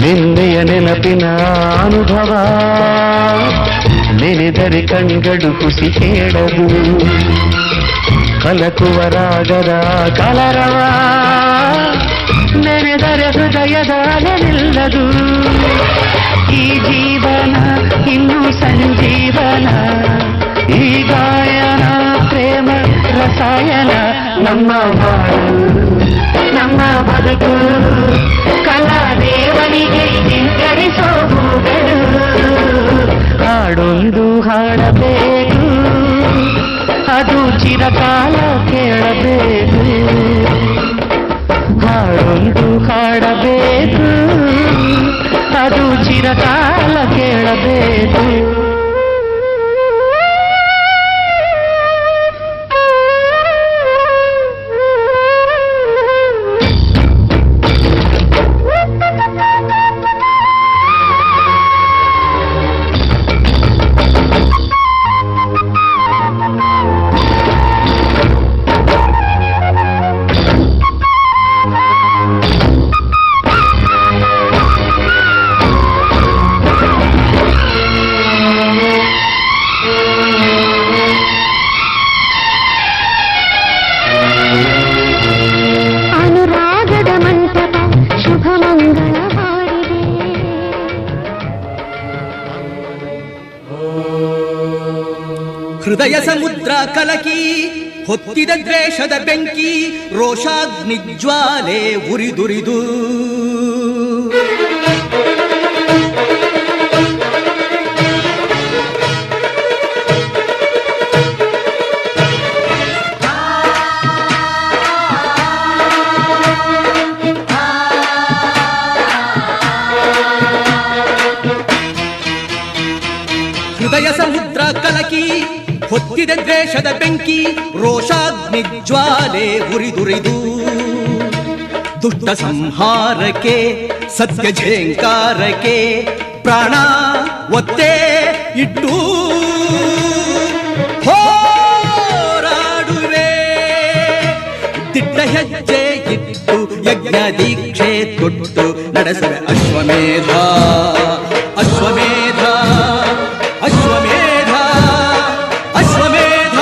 ನಿನ್ನೆಯ ನೆನಪಿನ ಅನುಭವ ನೆನೆದರೆ ಕಣ್ಗಳು ಹುಸಿ ಕೇಳದು ಕಲಕುವ ರಾಗದ ಕಲರವ ನೆನೆದರೆ ಹೃದಯದ ಅಲೆ ನಿಲ್ಲದು ಈ ಜೀವನ ಇನ್ನು ಸಂಜೀವನ ಈ ಗಾಯನ ಪ್ರೇಮ ರಸಾಯನ ನಮ್ಮ ಬಾಳು ನಮ್ಮ ಬದುಕು ಕಲಾದೇವನಿಗೆ ಸಿಂಗರಿಸೋ ಹೂಗಳು ಹಾಡೊಂದು ಹಾಡಬೇಕು ಅದು ಚಿರಕಾಲ ಕೇಳಬೇಕು ಹಾಡೊಂದು ಹಾಡಬೇಕು ಅದು ಚಿರಕಾಲ ಕೇಳಬೇಕು. ಹೃದಯ ಸಮುದ್ರ ಕಲಕಿ ಹೊತ್ತಿದ ದ್ವೇಷದ ಬೆಂಕಿ ರೋಷಾಗ್ನಿ ಜ್ವಾಲೆ ಉರಿದುರಿದು ಹೃದಯ ಸಮುದ್ರ ಕಲಕಿ ಹೊತ್ತಿದ ದ್ವೇಷದ ಬೆಂಕಿ ರೋಷಾಗ್ನಿ ಜ್ವಾಲೆ ಉರಿದುರಿದು ದುಷ್ಟ ಸಂಹಾರಕ್ಕೆ ಸತ್ಯ ಝೇಂಕಾರಕ್ಕೆ ಪ್ರಾಣ ಒತ್ತೆ ಇಟ್ಟು ಹೋರಾಡುವೆ ದಿಟ್ಟ ಹೆಜ್ಜೆ ಇಟ್ಟು ಯಜ್ಞ ದೀಕ್ಷೆ ತೊಟ್ಟು ನಡೆಸುವೆ ಅಶ್ವಮೇಧ ಅಶ್ವಮೇಧ ಅಶ್ವಮೇಧ ಅಶ್ವಮೇಧ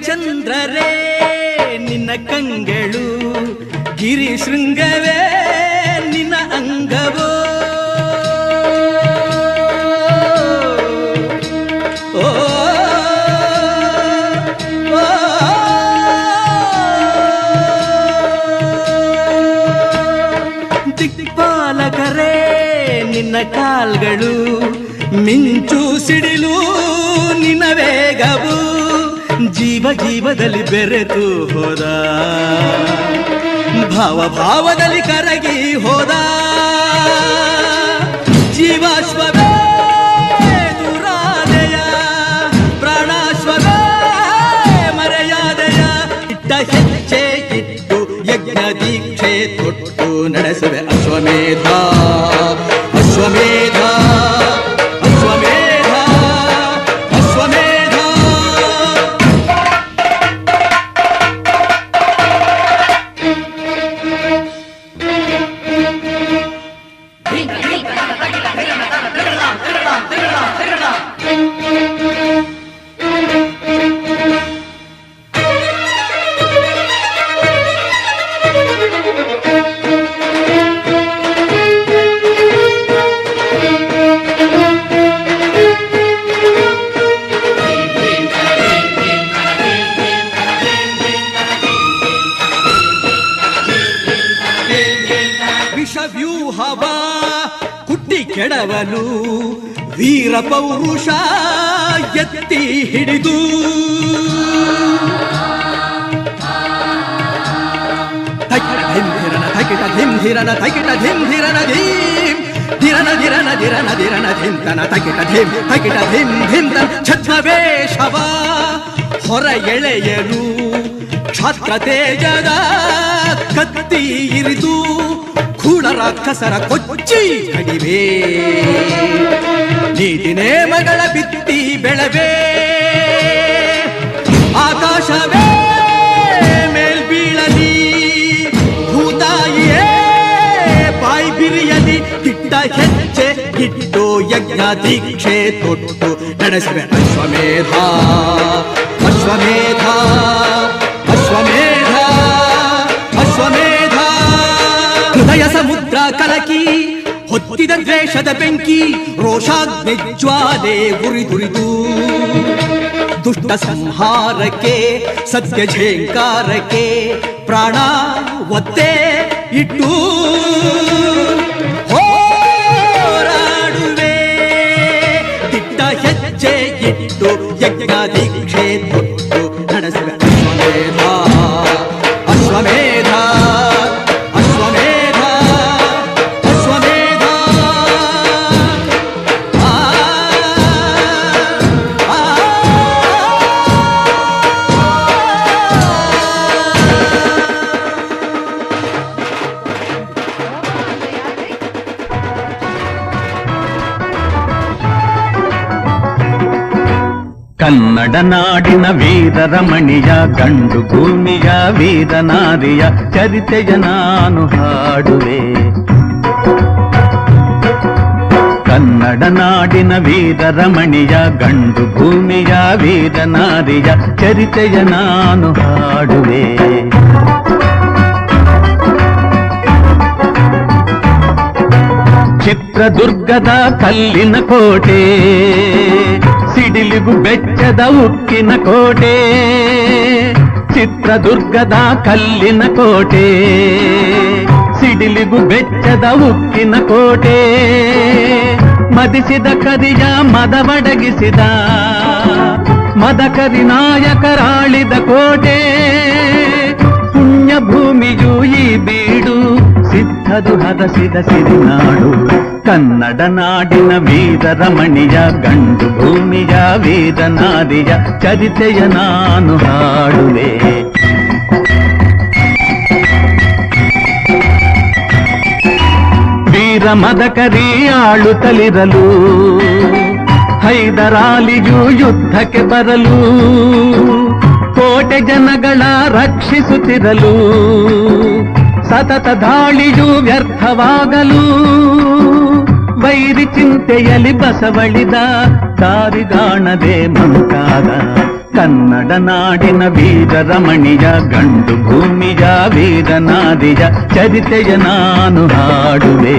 ಚಂದ್ರರೇ ನಿನ್ನ ಕಂಗಳು ಗಿರಿ ಶೃಂಗವೇ ನಿನ್ನ ಅಂಗವೋ ಓ ದಿಕ್ಪಾಲಕರೇ ನಿನ್ನ ಕಾಲ್ಗಳು ಮಿಂಚು ಸಿಡಿಲು ನಿನ್ನ ವೇಗವು ಜೀವ ಜೀವದಲ್ಲಿ ಬೆರೆತು ಹೋದ ಭಾವ ಭಾವದಲ್ಲಿ ಕರಗಿ ಹೋದ ಜೀವಾಶ್ವವೇ ದುರಾದಯ ಪ್ರಾಣಾಶ್ವವೇ ಮರೆಯಾದಯ ಇಟ್ಟ ಹೆಜ್ಜೆ ಇಟ್ಟು ಯಜ್ಞ ದೀಕ್ಷೆ ತೊಟ್ಟು ನಡೆಸುವೆ ಅಶ್ವಮೇಧ ಅಶ್ವಮೇಧ ಅಶ್ವಮೇಧ ಅಶ್ವಮೇಧ ವಿಷವ್ಯೂಹವ ಕುಟ್ಟಿ ಕೆಡವಲು ವೀರ ಪೌರುಷ ಎತ್ತಿ ಹಿಡಿದು ತಕಿಟ ಧಿಂಧಿರನ ತಕಿಟ ಧಿಂಧಿರನ ಧೀಂ ಧಿರನ ಧಿರನ ಧಿರನ ಧಿರನ ಧಿಂತನ ತಕಿಟ ಧಿಂ ತಕಿಟ ಧಿಂ ಧಿಂತನ ಛದ್ಮವೇಷವ ಹೊರ ಎಳೆಯಲು ಕ್ಷಾತ್ರ ತೇಜದ ಕತ್ತಿ ಇರಿದು ಕೂಳ ರಾಕ್ಷಸರ ಕೊಚ್ಚಿ ಕಡಿವೆ ನೀತಿ ನೇಮಗಳ ಬಿತ್ತಿ ಬೆಳವೆ ಆಕಾಶವೇ ಮೇಲ್ಬೀಳಲಿ ಭೂತಾಯಿಯೇ ಬಾಯಿ ಬಿರಿಯಲಿ ದಿಟ್ಟ ಹೆಜ್ಜೆ ಇಟ್ಟು ಯಜ್ಞ ದೀಕ್ಷೆ ತೊಟ್ಟು ನಡೆಸುವೆ ಅಶ್ವಮೇಧ ಅಶ್ವಮೇಧ ಅಶ್ವಮೇಧ ಅಶ್ವಮೇಧ ಹೃದಯ ಸಮುದ್ರ ಕಲಕಿ ಹೊತ್ತಿದ ದ್ವೇಷದ ಬೆಂಕಿ ರೋಷಾಗ್ನಿ ಜ್ವಾಲೆ ಉರಿದುರಿದು ದುಷ್ಟ ಸಂಹಾರಕ್ಕೆ ಸತ್ಯ ಝೇಂಕಾರಕ್ಕೆ ಪ್ರಾಣ ಒತ್ತೆ ಇಟ್ಟು ಹೋರಾಡುವೆ ದಿಟ್ಟ ಹೆಜ್ಜೆ ಇಟ್ಟು ಯಜ್ಞ ದೀಕ್ಷೆ ತೊಟ್ಟು ನಡೆಸುವೆ ಅಶ್ವಮೇಧ ಅಶ್ವಮೇಧ ಅಶ್ವಮೇಧ ಅಶ್ವಮೇಧ ಕನ್ನಡ ನಾಡಿನ ವೀರರಮಣಿಯ ಗಂಡು ಭೂಮಿಯ ವೀರನಾರಿಯ ಚರಿತೆಯ ನಾನು ಹಾಡುವೆ. ಕನ್ನಡ ನಾಡಿನ ವೀರರಮಣಿಯ ಗಂಡು ಭೂಮಿಯ ವೀರನಾರಿಯ ಚರಿತೆಯ ನಾನು ಹಾಡುವೆ. ಚಿತ್ರದುರ್ಗದ ಕಲ್ಲಿನ ಕೋಟೆ, ಸಿಡಿಲಿಗು ಬೆಚ್ಚದ ಉಕ್ಕಿನ ಕೋಟೆ. ಚಿತ್ರದುರ್ಗದ ಕಲ್ಲಿನ ಕೋಟೆ, ಸಿಡಿಲಿಗು ಬೆಚ್ಚದ ಉಕ್ಕಿನ ಕೋಟೆ. ಮದಿಸಿದ ಕರಿಯ ಮದವಡಗಿಸಿದ ಮದಕರಿ ನಾಯಕರಾಳಿದ ಕೋಟೆ. ಪುಣ್ಯ ಭೂಮಿಯು ಈ ಬೀಡು, ಸಿದ್ಧದು ಹದಸಿದ ಸಿರಿನಾಡು. ಕನ್ನಡ ನಾಡಿನ ವೀರರಮಣಿಯ ಗಂಡು ಭೂಮಿಯ ವೀರನಾರಿಯ ಚರಿತೆಯ ನಾನು ಹಾಡುವೆ. ವೀರ ಮದಕರಿ ಆಳುತ್ತಲಿರಲು, ಹೈದರಾಲಿಯು ಯುದ್ಧಕ್ಕೆ ಬರಲು, ಕೋಟೆ ಜನಗಳ ರಕ್ಷಿಸುತ್ತಿರಲು, ಸತತ ದಾಳಿಯು ವ್ಯರ್ಥವಾಗಲು, ವೈರಿ ಚಿಂತೆಯಲ್ಲಿ ಬಸವಳಿದ ದಾರಿಗಾಣದೆ ಮಂಕಾದ. ಕನ್ನಡ ನಾಡಿನ ವೀರರಮಣಿಯ ಗಂಡು ಭೂಮಿಯ ವೀರನಾರಿಯ ಚರಿತೆಯ ನಾನು ಹಾಡುವೆ.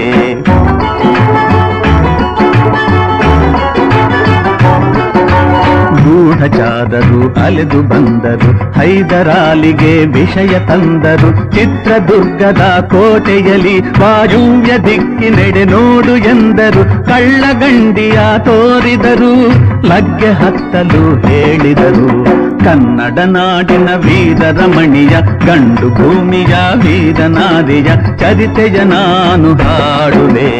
ಗೂಢಚಾರರು ಅಲೆದು ಬಂದರು, ಹೈದರಾಲಿಗೆ ವಿಷಯ ತಂದರು. ಚಿತ್ರದುರ್ಗದ ಕೋಟೆಯಲ್ಲಿ ವಾಯುವ್ಯ ದಿಕ್ಕಿನೆಡೆ ನೋಡು ಎಂದರು. ಕಳ್ಳಗಂಡಿಯ ತೋರಿದರು, ಲಗ್ಗೆ ಹತ್ತಲು ಹೇಳಿದರು. ಕನ್ನಡ ನಾಡಿನ ವೀರರಮಣಿಯ ಗಂಡು ಭೂಮಿಯ ವೀರನಾರಿಯ ಚರಿತೆಯ ನಾನು ಹಾಡುವೆ.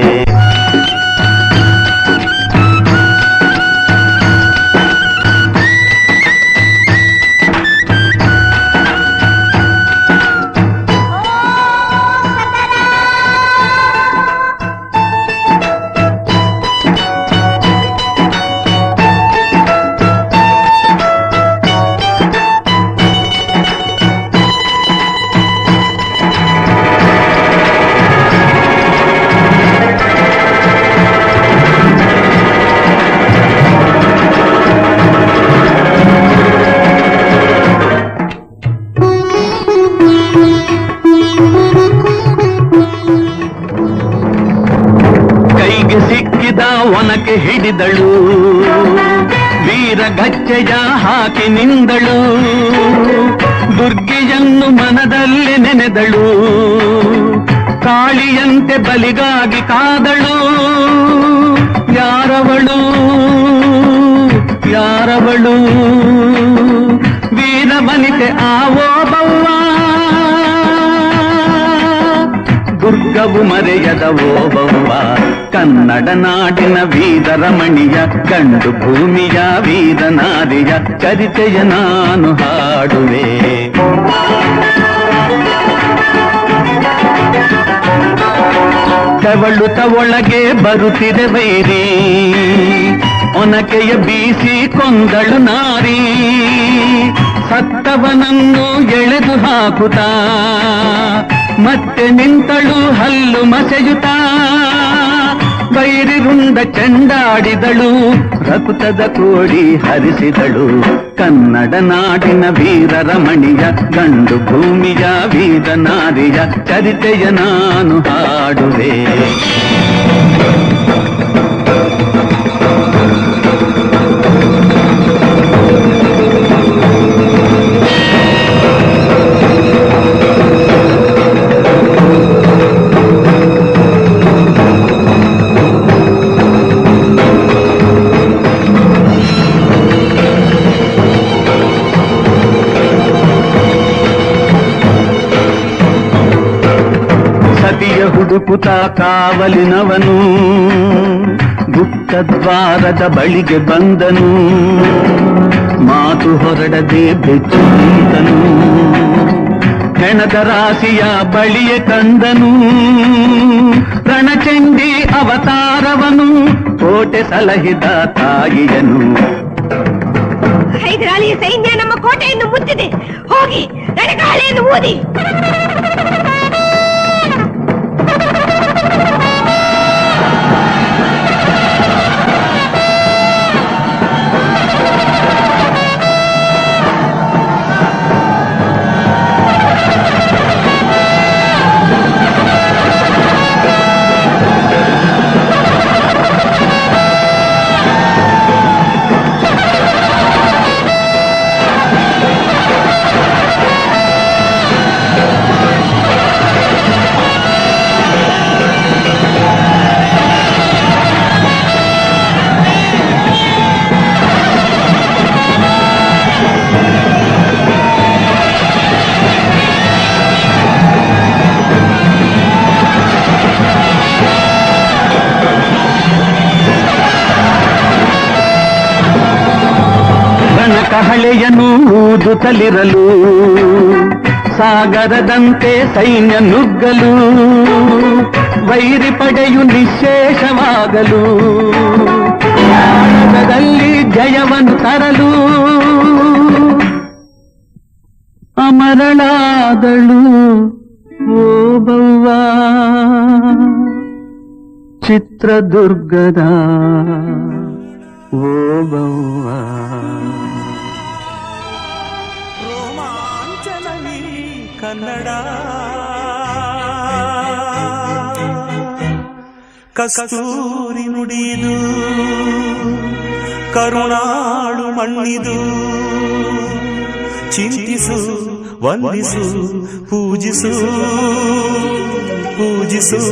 ಒನಕೆ ಹಿಡಿದಳು, ವೀರ ಗಚ್ಚೆಯ ಹಾಕಿ ನಿಂದಳು. ದುರ್ಗೆಯನ್ನು ಮನದಲ್ಲಿ ನೆನೆದಳು, ಕಾಳಿಯಂತೆ ಬಲಿಗಾಗಿ ಕಾದಳು. ಯಾರವಳು ಯಾರವಳು ವೀರ ವನಿತೆ ಆವೋ ಬವ್ವ, ದುರ್ಗವು ಮರೆಯದ ಓಬವ್ವ. ಕನ್ನಡ ನಾಡಿನ ವೀರರಮಣಿಯ ಗಂಡು ಭೂಮಿಯ ವೀರನಾರಿಯ ಚರಿತೆಯ ನಾನು ಹಾಡುವೆ. ತೆವಳುತ ಒಳಗೆ ಬರುತ್ತಿದೆ ವೈರಿ, ಒನಕೆಯ ಬೀಸಿ ಕೊಂದಳು ನಾರಿ. ಸತ್ತವನನ್ನು ಎಳೆದು ಹಾಕುತ್ತಾ ಮತ್ತೆ ನಿಂತಳು ಹಲ್ಲು ಮಸೆಯುತ್ತ. ವೈರಿ ರುಂಡ ಚೆಂಡಾಡಿದಳು, ರಕುತದ ಕೋಡಿ ಹರಿಸಿದಳು. ಕನ್ನಡ ನಾಡಿನ ವೀರರಮಣಿಯ ಗಂಡು ಭೂಮಿಯ ವೀರನಾರಿಯ ಚರಿತೆಯ ನಾನು ಹಾಡುವೆ. ಹುಡುಕುತ್ತ ಕಾವಲಿನವನು ಗುಪ್ತದ್ವಾರದ ಬಳಿಗೆ ಬಂದನು. ಮಾತು ಹೊರಡದೆ ಬೆಚ್ಚು ನಿಂತನು, ಹೆಣದ ರಾಶಿಯ ಬಳಿಯೇ ಕಂದನು. ರಣಚಂಡಿ ಅವತಾರವನು, ಕೋಟೆ ಸಲಹಿದ ತಾಯಿಯನು. ಎದುರಾಳಿಯ ಸೈನ್ಯ ನಮ್ಮ ಕೋಟೆಯನ್ನು ಮುತ್ತಿದೆ. ಹೋಗಿ ರಣಗಾಳೆಯನ್ನು ಊದಿ. ಕಹಳೆಯನ್ನು ಊದುತ್ತಲಿರಲು ಸಾಗರದಂತೆ ಸೈನ್ಯ ನುಗ್ಗಲು ವೈರಿ ಪಡೆಯು ನಿಶ್ಶೇಷವಾಗಲು ಭಾರತದಲ್ಲಿ ಜಯವನ್ನು ತರಲು ಅಮರಳಾದಳು ಓಬವ್ವ ಚಿತ್ರದುರ್ಗದ ಓಬವ್ವ. ಕನ್ನಡ ಕಸ್ತೂರಿ ನುಡಿದು ಕರುಣಾಳು ಮಣ್ಣಿದು ಚಿಂತಿಸು ವಂದಿಸು ಪೂಜಿಸು ಪೂಜಿಸು.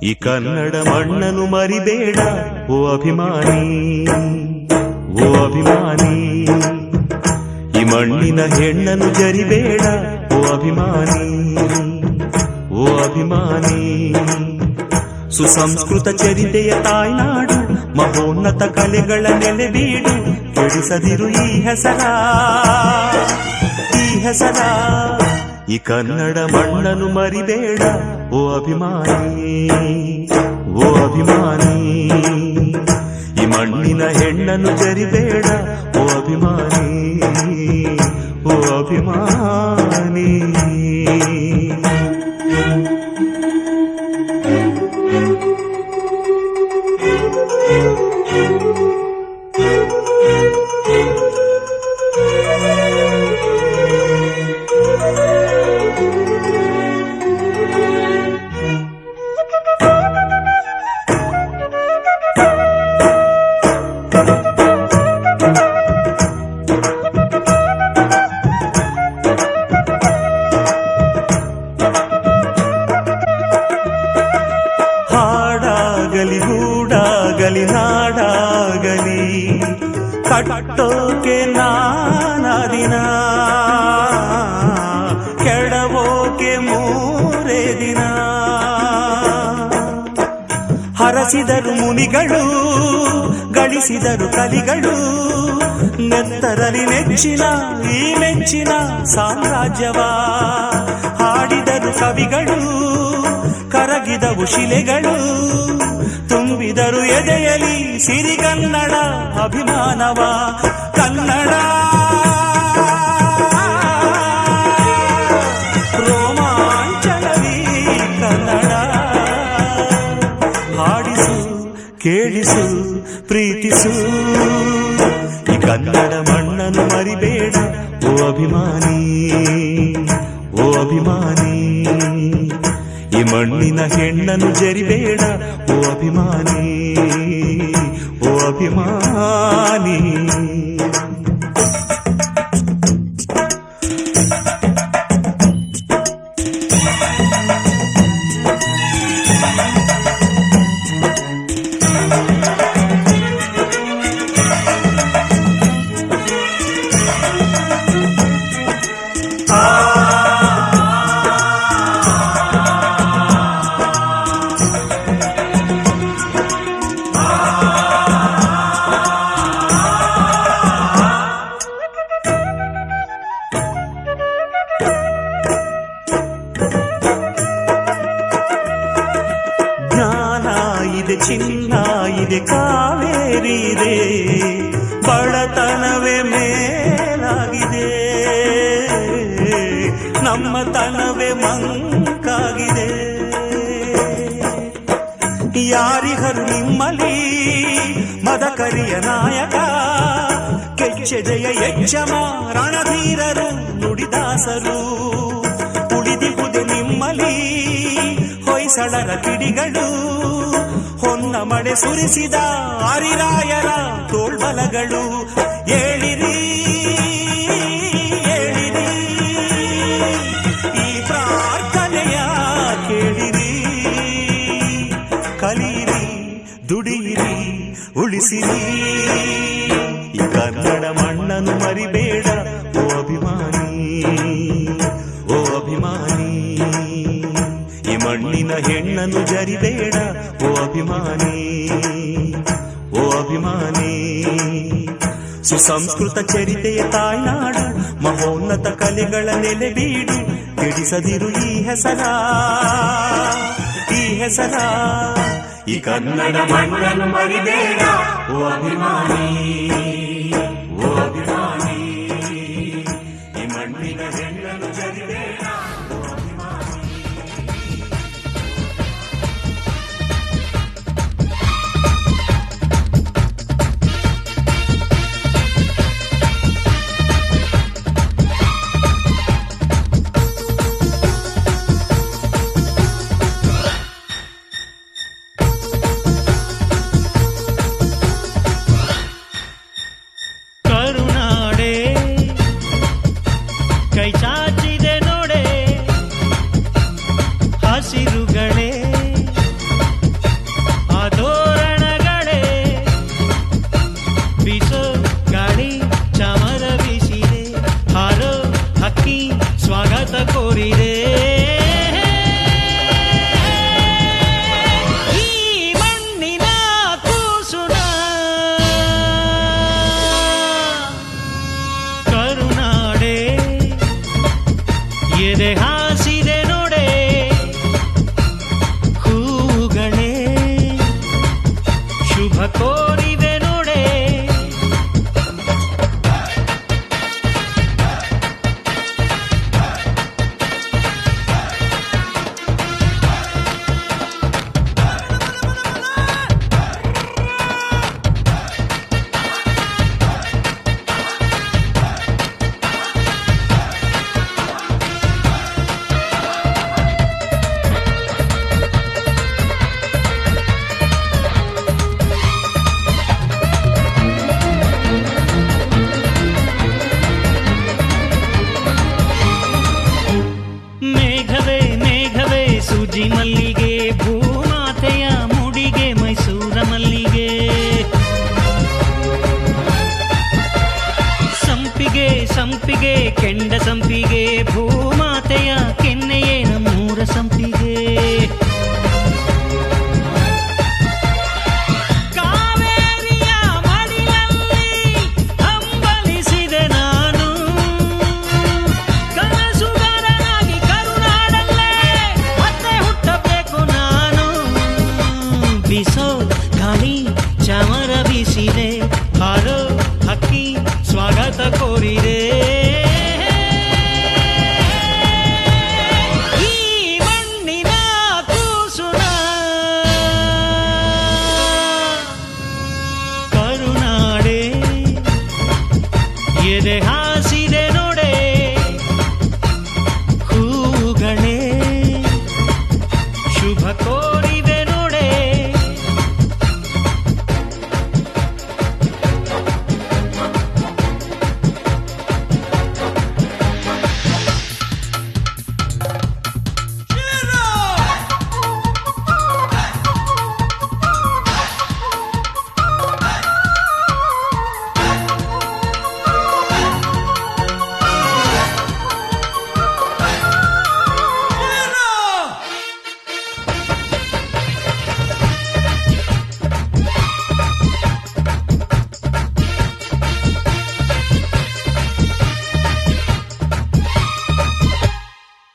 ಈ ಕನ್ನಡ ಮಣ್ಣನ್ನು ಮರಿಬೇಡ ಓ ಅಭಿಮಾನಿ, ಓ ಅಭಿಮಾನಿ. ಈ ಮಣ್ಣಿನ ಹೆಣ್ಣನ್ನು ಜರಿಬೇಡ ಓ ಅಭಿಮಾನಿ, ಓ ಅಭಿಮಾನಿ. ಸುಸಂಸ್ಕೃತ ಚರಿತೆಯ ತಾಯ್ನಾಡು, ಮಹೋನ್ನತ ಕಲೆಗಳ ನೆಲೆಬೀಡು. ಕೆಡಿಸದಿರು ಈ ಹೆಸರ, ಈ ಹೆಸರ. ಈ ಕನ್ನಡ ಮಣ್ಣನ್ನು ಮರಿಬೇಡ ಓ ಅಭಿಮಾನಿ, ಓ ಅಭಿಮಾನಿ. ಈ ಮಣ್ಣಿನ ಹೆಣ್ಣನ್ನು ಜರಿಬೇಡ ಓ ಅಭಿಮಾನಿ, ಓ ಅಭಿಮಾನಿ. ಹಾಡಾಗಲಿ ಹೂಡಾಗಲಿ ನಾಡಾಗಲಿ ಕಟ್ಟೋಕೆ ನಾನಾ ದಿನ, ಕೆಡವೋಕೆ ಮೂರೇ ದಿನ. ಹರಸಿದರು ಮುನಿಗಳು, ಗಳಿಸಿದರು ಕಲಿಗಳು, ನೆತ್ತರಲಿ ನೆಚ್ಚಿನ ಈ ಮೆಚ್ಚಿನ ಸಾಮ್ರಾಜ್ಯವ. ಹಾಡಿದರು ಕವಿಗಳು, ಕರಗಿದವು ಶಿಲೆಗಳು, ತುಂಬಿದರು ಎದೆಯಲಿ ಸಿರಿಗನ್ನಡ ಅಭಿಮಾನವ. ಕನ್ನಡ ರೋಮಾಂಚನವೀ ಕನ್ನಡ. ಹಾಡಿಸು ಕೇಳಿಸು ಪ್ರೀತಿಸು, ಈ ಕನ್ನಡ ಮಣ್ಣನ್ನು ಮರಿಬೇಡ ಓ ಅಭಿಮಾನಿ, ಓ ಅಭಿಮಾನಿ. ಈ ಮಣ್ಣಿನ ಹೆಣ್ಣನ್ನು ಜರಿಬೇಡ ಓ ಅಭಿಮಾನಿ, ಓ ಅಭಿಮಾನಿ. ಬಡತನವೇ ಮೇಲಾಗಿದೆ, ನಮ್ಮ ತನವೇ ಮಂಕಾಗಿದೆ. ಯಾರಿಗರು ನಿಮ್ಮಲ್ಲಿ ಮದಕರಿಯ ನಾಯಕ, ಕೆಚ್ಚೆದೆಯ ಯಜ್ಜಮ ರಣಧೀರರು ನುಡಿದಾಸರು. ಉಳಿದಿಹುದು ನಿಮ್ಮಲ್ಲಿ ಹೊಯ್ಸಳರ ಕಿಡಿಗಳು, ಹೊನ್ನ ಮಳೆ ಸುರಿಸಿದ ಹರಿರಾಯರ ತೋಳ್ಬಲಗಳು. ಏಳಿರಿ ಏಳಿರಿ, ಈ ಪ್ರಾರ್ಥನೆಯ ಕೇಳಿರಿ, ಕಲಿಯಿರಿ, ದುಡಿಯಿರಿ, ಉಳಿಸಿರಿ. ಈ ಕನ್ನಡ ಮಣ್ಣನ್ನು ಮರಿಬೇಡ ಓ ಅಭಿಮಾನಿ, ಓ ಅಭಿಮಾನಿ. ಈ ಮಣ್ಣಿನ ಹೆಣ್ಣನ್ನು ಜರಿಬೇಡ ಓ ಅಭಿಮಾನಿ, ಓ ಅಭಿಮಾನಿ. ಸುಸಂಸ್ಕೃತ ಚರಿತೆಯ ತಾಯ್ನಾಡು, ಮಹೋನ್ನತ ಕಲೆಗಳ ನೆಲೆಬೀಡು. ತಿಳಿಸದಿರು ಈ ಹೆಸರ, ಈ ಹೆಸರ. ಈ ಕನ್ನಡ ಮಣ್ಣನ್ನು ಮರಿಬೇಡ ಓ ಅಭಿಮಾನಿ, ಓ ಅಭಿಮಾನಿ. ಈ ಮಣ್ಣಿನ ಹೆಣ್ಣನ್ನು ಜರಿಬೇಡ ಓ ಅಭಿಮಾನಿ. ಸಂಪಿಗೆ ಕೆಂಡ ಸಂಪಿಗೆ ಭೂಮಾತೆಯ ಕೆನ್ನೆಯೇ ನಮ್ಮೂರ ಸಂಪಿಗೆ. ಕಾವೇರಿಯ ಮಡಿಲಲ್ಲಿ ಹಂಬಲಿಸಿದೆ ನಾನು, ಕನಸುಗಾರನಾಗಿ ಕರುನಾಡಲ್ಲೇ ಮತ್ತೆ ಹುಟ್ಟಬೇಕು ನಾನು. ಬಿಸೋ ಗಾಳಿ ಚಾಮರ ಬೀಸಿದೆ, ಹಾರೋ ಹಕ್ಕಿ ಸ್ವಾಗತ ಕೋರಿದೆ. ಈ ಮಣ್ಣಿನ ಕೂಸುನ ಕರುನಾಡೆ ಎದೆ ಹಾಸಿದೆ ನೋಡೆ, ಹೂಗಳೇ ಶುಭ ಕೋರಿವೆ ನೋಡೆ.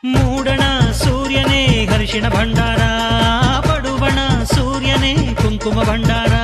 ಮೂಡಣ ಸೂರ್ಯನೇ ಹರ್ಷಿಣ ಭಂಡಾರ, ಪಡುಬಣ ಸೂರ್ಯನೇ ಕುಂಕುಮ ಭಂಡಾರ.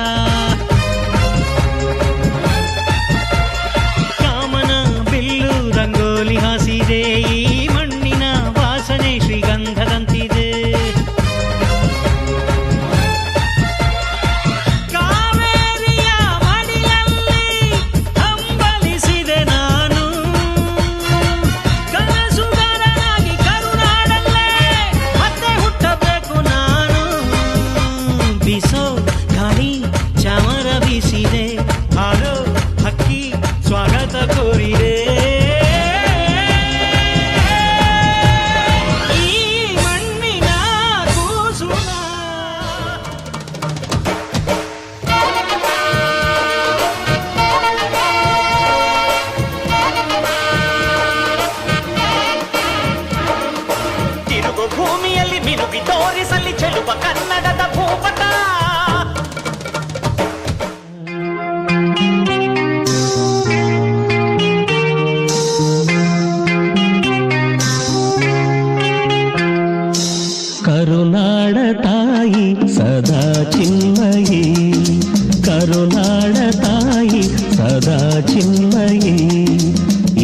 ಸದಾ ಚಿನ್ಮಯಿ.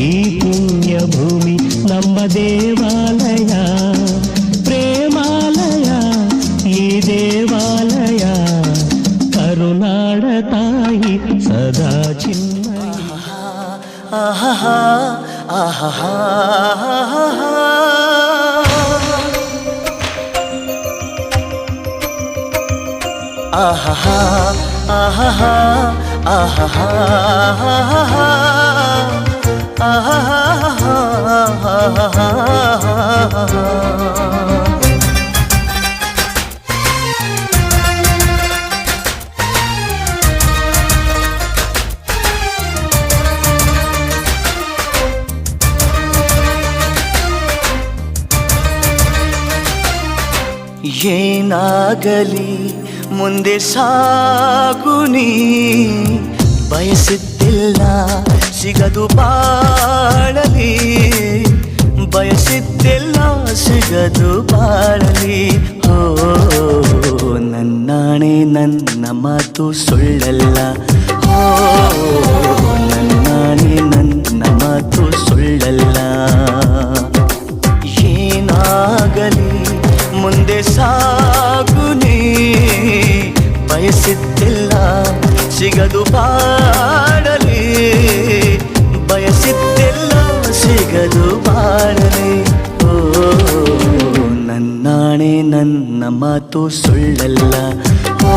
ಈ ಪುಣ್ಯ ಭೂಮಿ ನಮ್ಮ ದೇವಾಲಯ, ಪ್ರೇಮಾಲಯ ಈ ದೇವಾಲಯ. ಕರುನಾಡ ತಾಯಿ ಸದಾ ಚಿನ್ಮಯಿ. ಆಹಾ ಆಹಾ ಆಹಾ ಆಹಾ ಆಹಾ ಏನಾಗಲಿ ಮುಂದೆ ಸಾಗುನಿ, ಬಯಸಿದ್ದಿಲ್ಲ ಸಿಗದು ಬಾಳಲಿ, ಬಯಸಿದ್ದಿಲ್ಲ ಸಿಗದು ಬಾಳಲಿ. ಓ ನನ್ನಾಣೆ ನನ್ನ ಮಾತು ಸುಳ್ಳಲ್ಲ, ಓ ನನ್ನಾಣೆ ನನ್ನ ಮಾತು ಸುಳ್ಳಲ್ಲ. ಏನಾಗಲಿ ಮುಂದೆ ಸಾಗುನಿ, ಬಯಸಿದ್ದಿಲ್ಲ ಸಿಗದು ಬಾಳಲಿ, ಬಯಸಿದ್ದಿಲ್ಲ ಸಿಗದು ಬಾಳಲಿ. ಓ ನನ್ನಾಣೆ ನನ್ನ ಮಾತು ಸುಳ್ಳಲ್ಲ, ಓ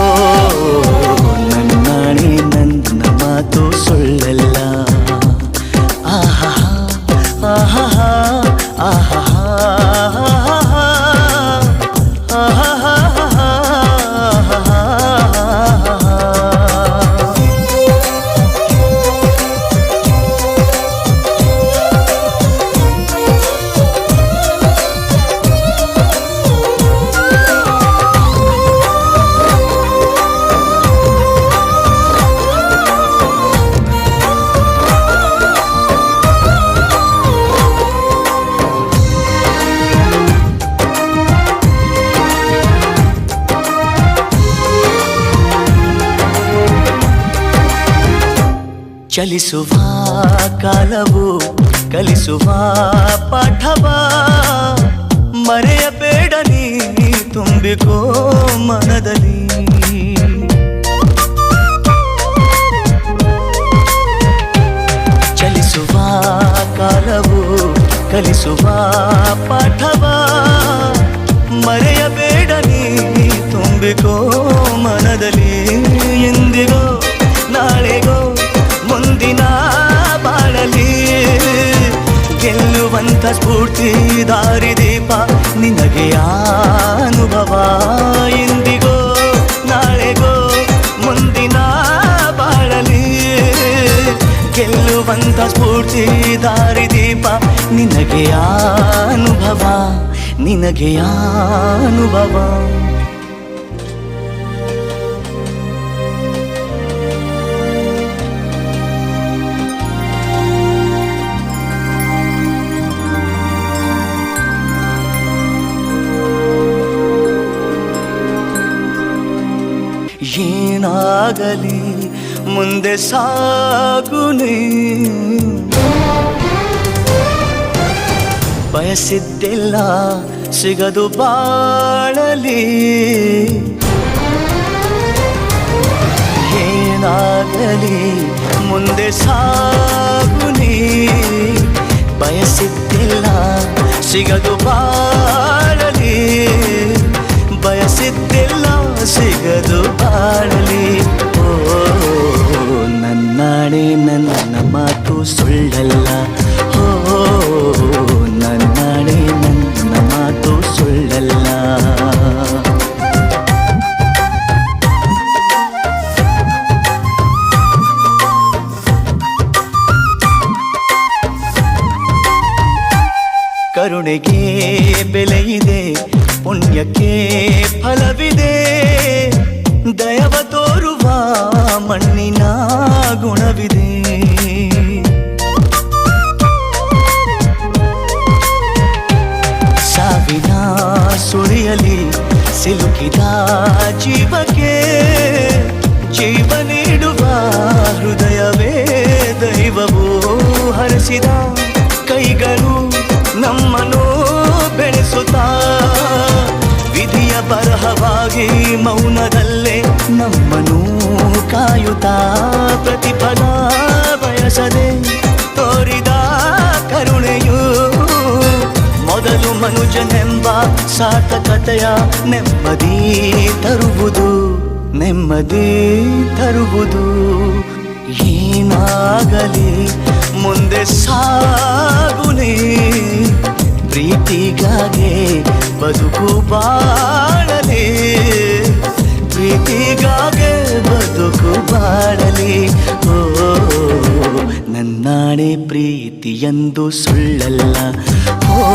ನನ್ನಾಣೆ ನನ್ನ ಮಾತು ಸುಳ್ಳಲ್ಲ. ಆಹಾ ಆಹಾ ಆಹಾ ಚಲಿಸುವ ಕಾಲವು ಕಲಿಸುವ ಪಾಠವ, ಮರೆಯಬೇಡ ನೀ ತುಂಬಿಕೋ ಮನದಲ್ಲಿ. ಚಲಿಸುವ ಕಾಲವು ಕಲಿಸುವ ಪಾಠವ, ಮರೆಯಬೇಡ ನೀ ತುಂಬಿಕೋ ಮನದಲ್ಲಿ. ಎಂದಿಗೋ ನಾಳೆಗೋ ಮುಂದಿನ ಬಾಳಲಿ, ಗೆಲ್ಲುವಂತ ಸ್ಫೂರ್ತಿ ದಾರಿದೀಪ ನಿನಗೆ ಅನುಭವ. ಎಂದಿಗೋ ನಾಳೆಗೋ ಮುಂದಿನ ಬಾಳಲಿ, ಗೆಲ್ಲುವಂತ ಸ್ಫೂರ್ತಿ ದಾರಿದೀಪ ನಿನಗೆ ಅನುಭವ, ನಿನಗೆ ಅನುಭವ. ಏನಾಗಲಿ ಮುಂದೆ ಸಾಗುನಿ, ಬಯಸಿದ್ದಿಲ್ಲ ಸಿಗದು ಬಾಳಲಿ, ಏನಾಗಲಿ ಮುಂದೆ ಸಾಗುನಿ, ಬಯಸಿದ್ದಿಲ್ಲ ಸಿಗದು ಬಾಳಲಿ, ಬಯಸಿದ್ದಿಲ್ಲ ಸಿಗದು ಬಾಳಲಿ. ಓ ನನ್ನಾಣೆ ನನ್ನ ಮಾತು ಸುಳ್ಳಲ್ಲ, ಓ ನನ್ನಾಣೆ ನನ್ನ ಮಾತು ಸುಳ್ಳಲ್ಲ. ಕರುಣೆಗೆ ಬೆಲೆಯಿದೆ, ಪುಣ್ಯಕ್ಕೆ ಫಲವಿದೆ, ದಯವ ತೋರುವ ಮಣ್ಣಿನ ಗುಣವಿದೆ. ಸಾವಿನ ಸುಳಿಯಲಿ ಸಿಲುಕಿದ ಜೀವಕ್ಕೆ ಜೀವ ನೀಡುವ ಹೃದಯವೇ ಜೀವವು ಹರಿಸಿದ ಕೈಗಳು ನಮ್ಮನ್ನು ಬೆಳೆಸುತ್ತಾ ವಿಧಿಯ ಬರಹವಾಗಿ ಮೌನದಲ್ಲೇ ನಮ್ಮನ್ನು ಕಾಯುತ್ತಾ ಪ್ರತಿಫಲ ಬಯಸದೆ ತೋರಿದ ಕರುಣೆಯು ಮೊದಲು ಮನುಜನೆಂಬ ಸಾರ್ಥಕತೆಯ ನೆಮ್ಮದಿ ತರುವುದು ಏನಾಗಲಿ ಮುಂದೆ ಸಾಗುನಿ ಪ್ರೀತಿಗಾಗೆ ಬದುಕು ಬಾಳಲಿ ಪ್ರೀತಿಗಾಗೆ ಬದುಕು ಬಾಳಲಿ ಓ ನನ್ನಾಣೆ ಪ್ರೀತಿಯೆಂದು ಸುಳ್ಳಲ್ಲ ಓ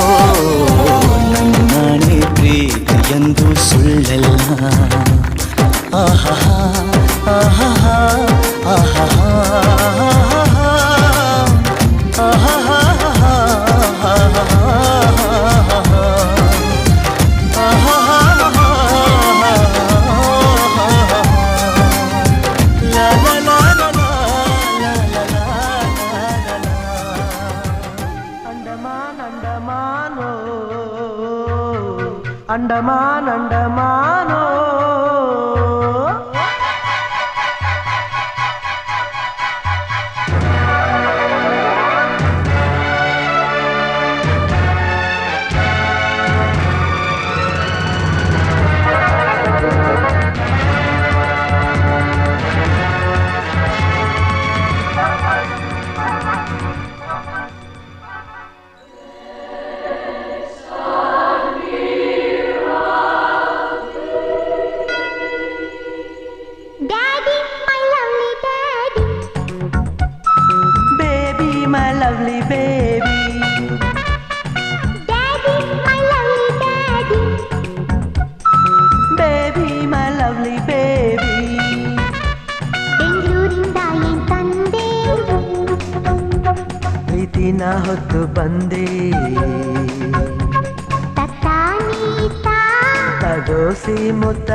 ನನ್ನಾಣೆ ಪ್ರೀತಿಯೆಂದು ಸುಳ್ಳಲ್ಲ ಆಹಾ ಆಹಾ ಆಹಾ ಅಂಡಮಾನ್ ಅಂಡಮಾನೋ ಹೊತ್ತು ಬಂದೆ ತಗೋಸಿ ಮುತ್ತ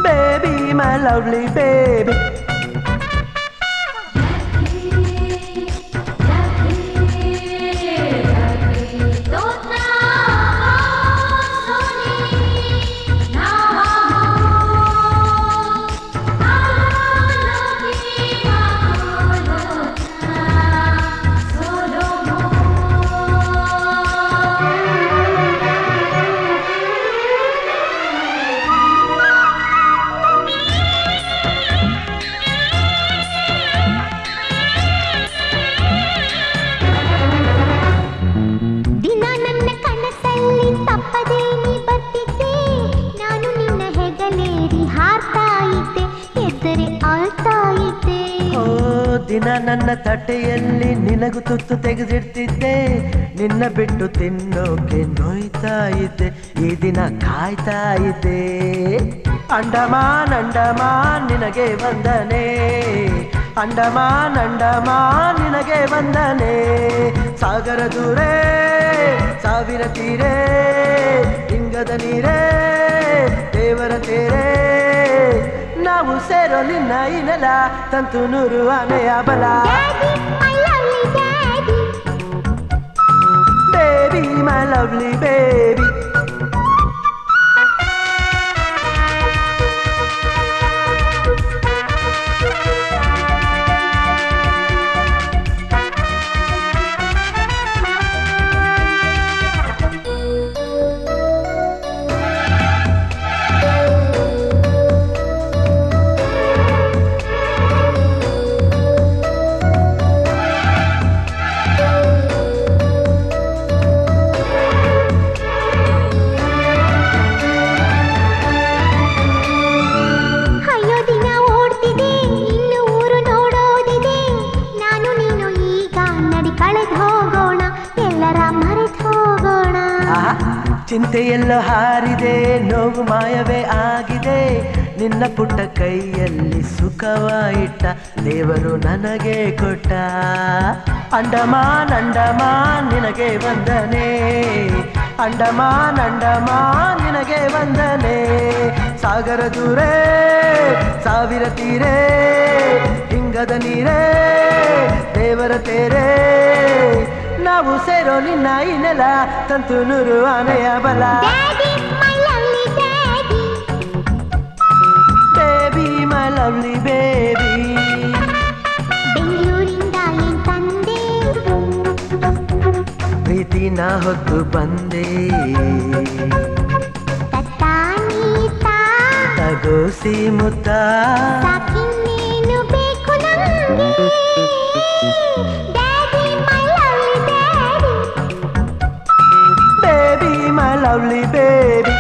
ಬೇಬಿ ಮೈ ಲವ್ಲಿ ಬೇಬಿ ದಿನ ನನ್ನ ತಟ್ಟೆಯಲ್ಲಿ ನಿನಗೂ ತುತ್ತು ತೆಗೆದಿಡ್ತಿದ್ದೆ ನಿನ್ನ ಬಿಟ್ಟು ತಿನ್ನೋಕೆ ನೋಯ್ತಾ ಇದ್ದೆ ಈ ದಿನ ಕಾಯ್ತಾ ಇದ್ದೆ ಅಂಡಮಾನ್ ಅಂಡಮಾನ್ ನಿನಗೆ ವಂದನೆ ಅಂಡಮಾನ್ ಅಂಡಮಾನ್ ನಿನಗೆ ವಂದನೆ ಸಾಗರ ದೂರೇ ಸಾವಿರ ತೀರೇ ಇಂಗದ ನೀರೇ ದೇವರ ತೇರೇ ನಾವು ಸೇರೋ ನಿನ್ನ ಈ ನೆಲ ತಂತು ನೂರು ಆನೆಯ ಬಲ ಬೇಬಿ ಮೈ ಲವ್ಲಿ ಬೇಬಿ ಚಿಂತೆಯೆಲ್ಲೋ ಹಾರಿದೆ ನೋವು ಮಾಯವೇ ಆಗಿದೆ ನಿನ್ನ ಪುಟ್ಟ ಕೈಯಲ್ಲಿ ಸುಖವಾಯಿಟ್ಟ ದೇವರು ನನಗೆ ಕೊಟ್ಟ ಅಂಡಮಾನ್ ಅಂಡಮಾನ್ ನಿನಗೆ ವಂದನೆ ಅಂಡಮಾನ್ ಅಂಡಮಾನ್ ನಿನಗೆ ದೂರೇ ಸಾವಿರ ತೀರೇ ಹಿಂಗದ ನೀರೇ ದೇವರ ತೇರೇ ನಾವು ಸೇರೋ ನಿನ್ನ ಈ ನೆಲ ತಂತು ನೂರು ಆನೆಯ ಬಲ ಬೇಬಿ ಮೈ ಲವ್ಲಿ ಬೇಬಿ ಪ್ರೀತಿನ ಹೊತ್ತು ಬಂದೆ ತಗೋಸಿ ಮುತ್ತ baby my lovely baby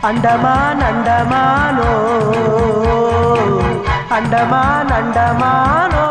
Andaman ಅಂಡಮಾನೋ ಅಂಡಮಾನ್ ಅಂಡಮಾನೋ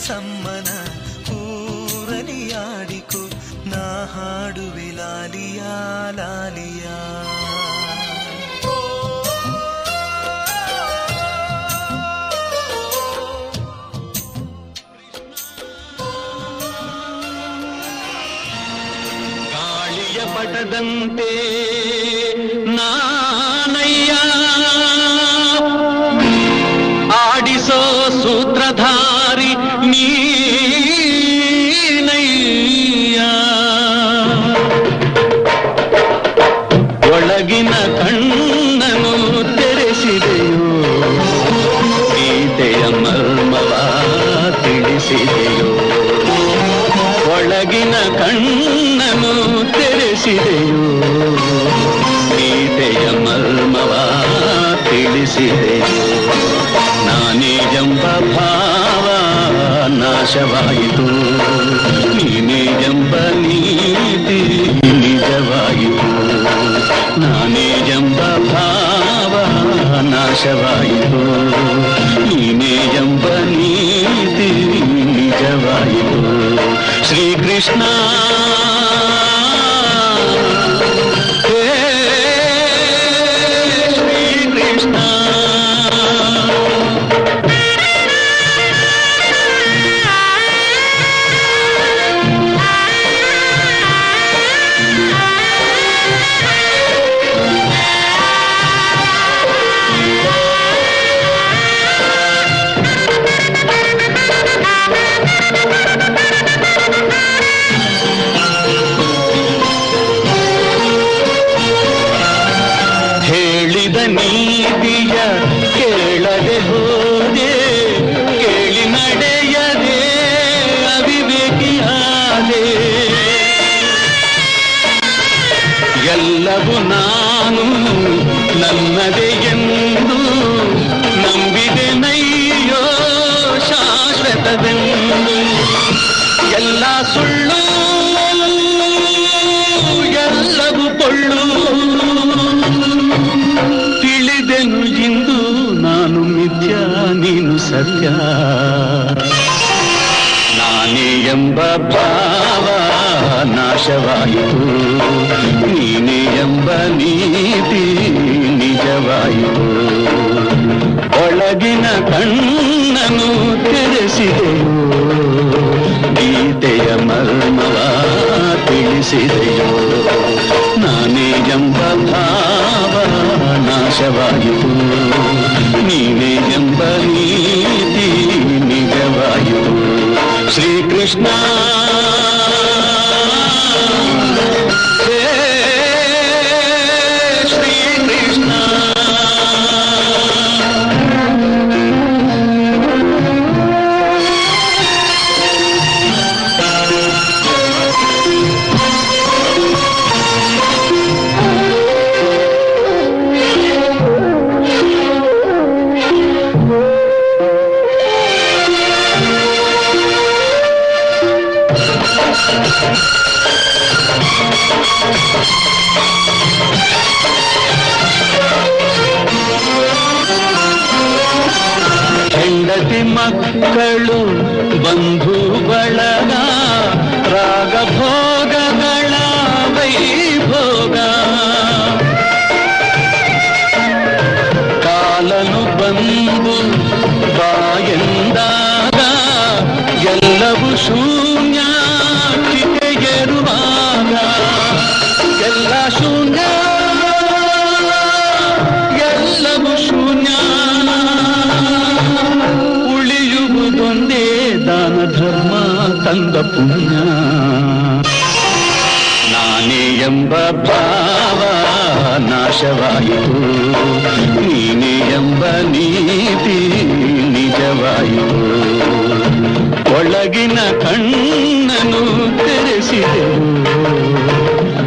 ಸಮ್ಮನ ಊರಲಿಯಾಡಿಕೋ ನಾ ಹಾಡುವೆ ಲಾಲಿಯಾ ಲಾಲಿಯಾ. ಗಾಳಿಯ ಪಟದಂತೆ ನಾನಯ್ಯ ಆಡಿಸೋ ಸೂತ್ರಧಾರಿ ನೀನಯ್ಯ. ಒಳಗಿನ ಕಣ್ಣನು ತೆರೆಸಿದೆಯೋ ಗೀತೆಯ ಮರ್ಮವ ತಿಳಿಸಿದೆಯೋ. ಒಳಗಿನ ಕಣ್ಣನು ತೆರೆಸಿದೆಯೋ ಗೀತೆಯ ಮರ್ಮವ ತಿಳಿಸಿದೆಯೋ. ನಾನೇ ಎಂಬ ಭಾವ ನಾಶವಾಯಿತು, ನೀನೇ ಎಂಬ ನೀತಿ ನಿಜವಾಯಿತು. ನಾನೇ ಎಂಬ ಭಾವ ನಾಶವಾಯಿತು, ನೀನೇ ಎಂಬ ನೀತಿ ನಿಜವಾಯಿತು. ಶ್ರೀಕೃಷ್ಣ ಶ್ರೀಕೃಷ್ಣ. ಹೇಳಿದ ನೀತಿಯ ಕೇಳದೆ ಹೋದೆ, ಕೇಳಿ ನಡೆಯದೆ ಅವಿವೇಕಿಯಾದೆ. ಎಲ್ಲವೂ ನಾನು ನನ್ನದೇ ಎಂದು ನಂಬಿದೆ ನಯ್ಯೋ ಶಾಶ್ವತವೆಂದು. ಎಲ್ಲ ಸುಳ್ಳು ಎಲ್ಲವೂ ಪೊಳ್ಳು ತಿಳಿದೆನು ಇಂದು ನಾನು ಮಿಥ್ಯ ನೀನು ಸತ್ಯ. ನಾನೇ ಎಂಬ ಭಾವ ನಾಶವಾಯಿತು, ನೀನೇ ಎಂಬ ನೀತಿ ನಿಜವಾಯಿತು. ಒಳಗಿನ ಕಣ್ಣನು ತೆರೆಸಿದೆಯೋ ಗೀತೆಯ ಮರ್ಮವ ತಿಳಿಸಿದೆಯೋ. ನಾನೇ ಎಂಬ ಭಾವ ನಾಶವಾಯಿತು, ನೀನೇ ಎಂಬ ನೀತಿ ನಿಜವಾಯಿತು. ಶ್ರೀಕೃಷ್ಣ ಹೇ ಶ್ರೀಕೃಷ್ಣ. ಹೆಂಡತಿ ಮಕ್ಕಳು ಬಂಧು ಬಳಗ ರಾಗ ಭೋಗಗಳ ವೈಭೋಗ. ಕಾಲನು ಬಂದು ಬಾಯೆಂದಾಗ ಎಲ್ಲವೂ ಶೂನ್ಯ ಚಿತೆಗೆರುವಾಗ. ಎಲ್ಲ ಶೂನ್ಯ ಎಲ್ಲವೂ ಶೂನ್ಯ, ಉಳಿಯುವುದೊಂದೇ ದಾನ ಧರ್ಮ ತಂದ ಪುಣ್ಯ. ನಾನೇ ಎಂಬ ಭಾವ ನಾಶವಾಯಿತು, ನೀನೇ ಎಂಬ ನೀತಿ ನಿಜವಾಯಿತು. ಒಳಗಿನ ಕಣ್ಣನು ತೆರೆಸಿದೆಯೋ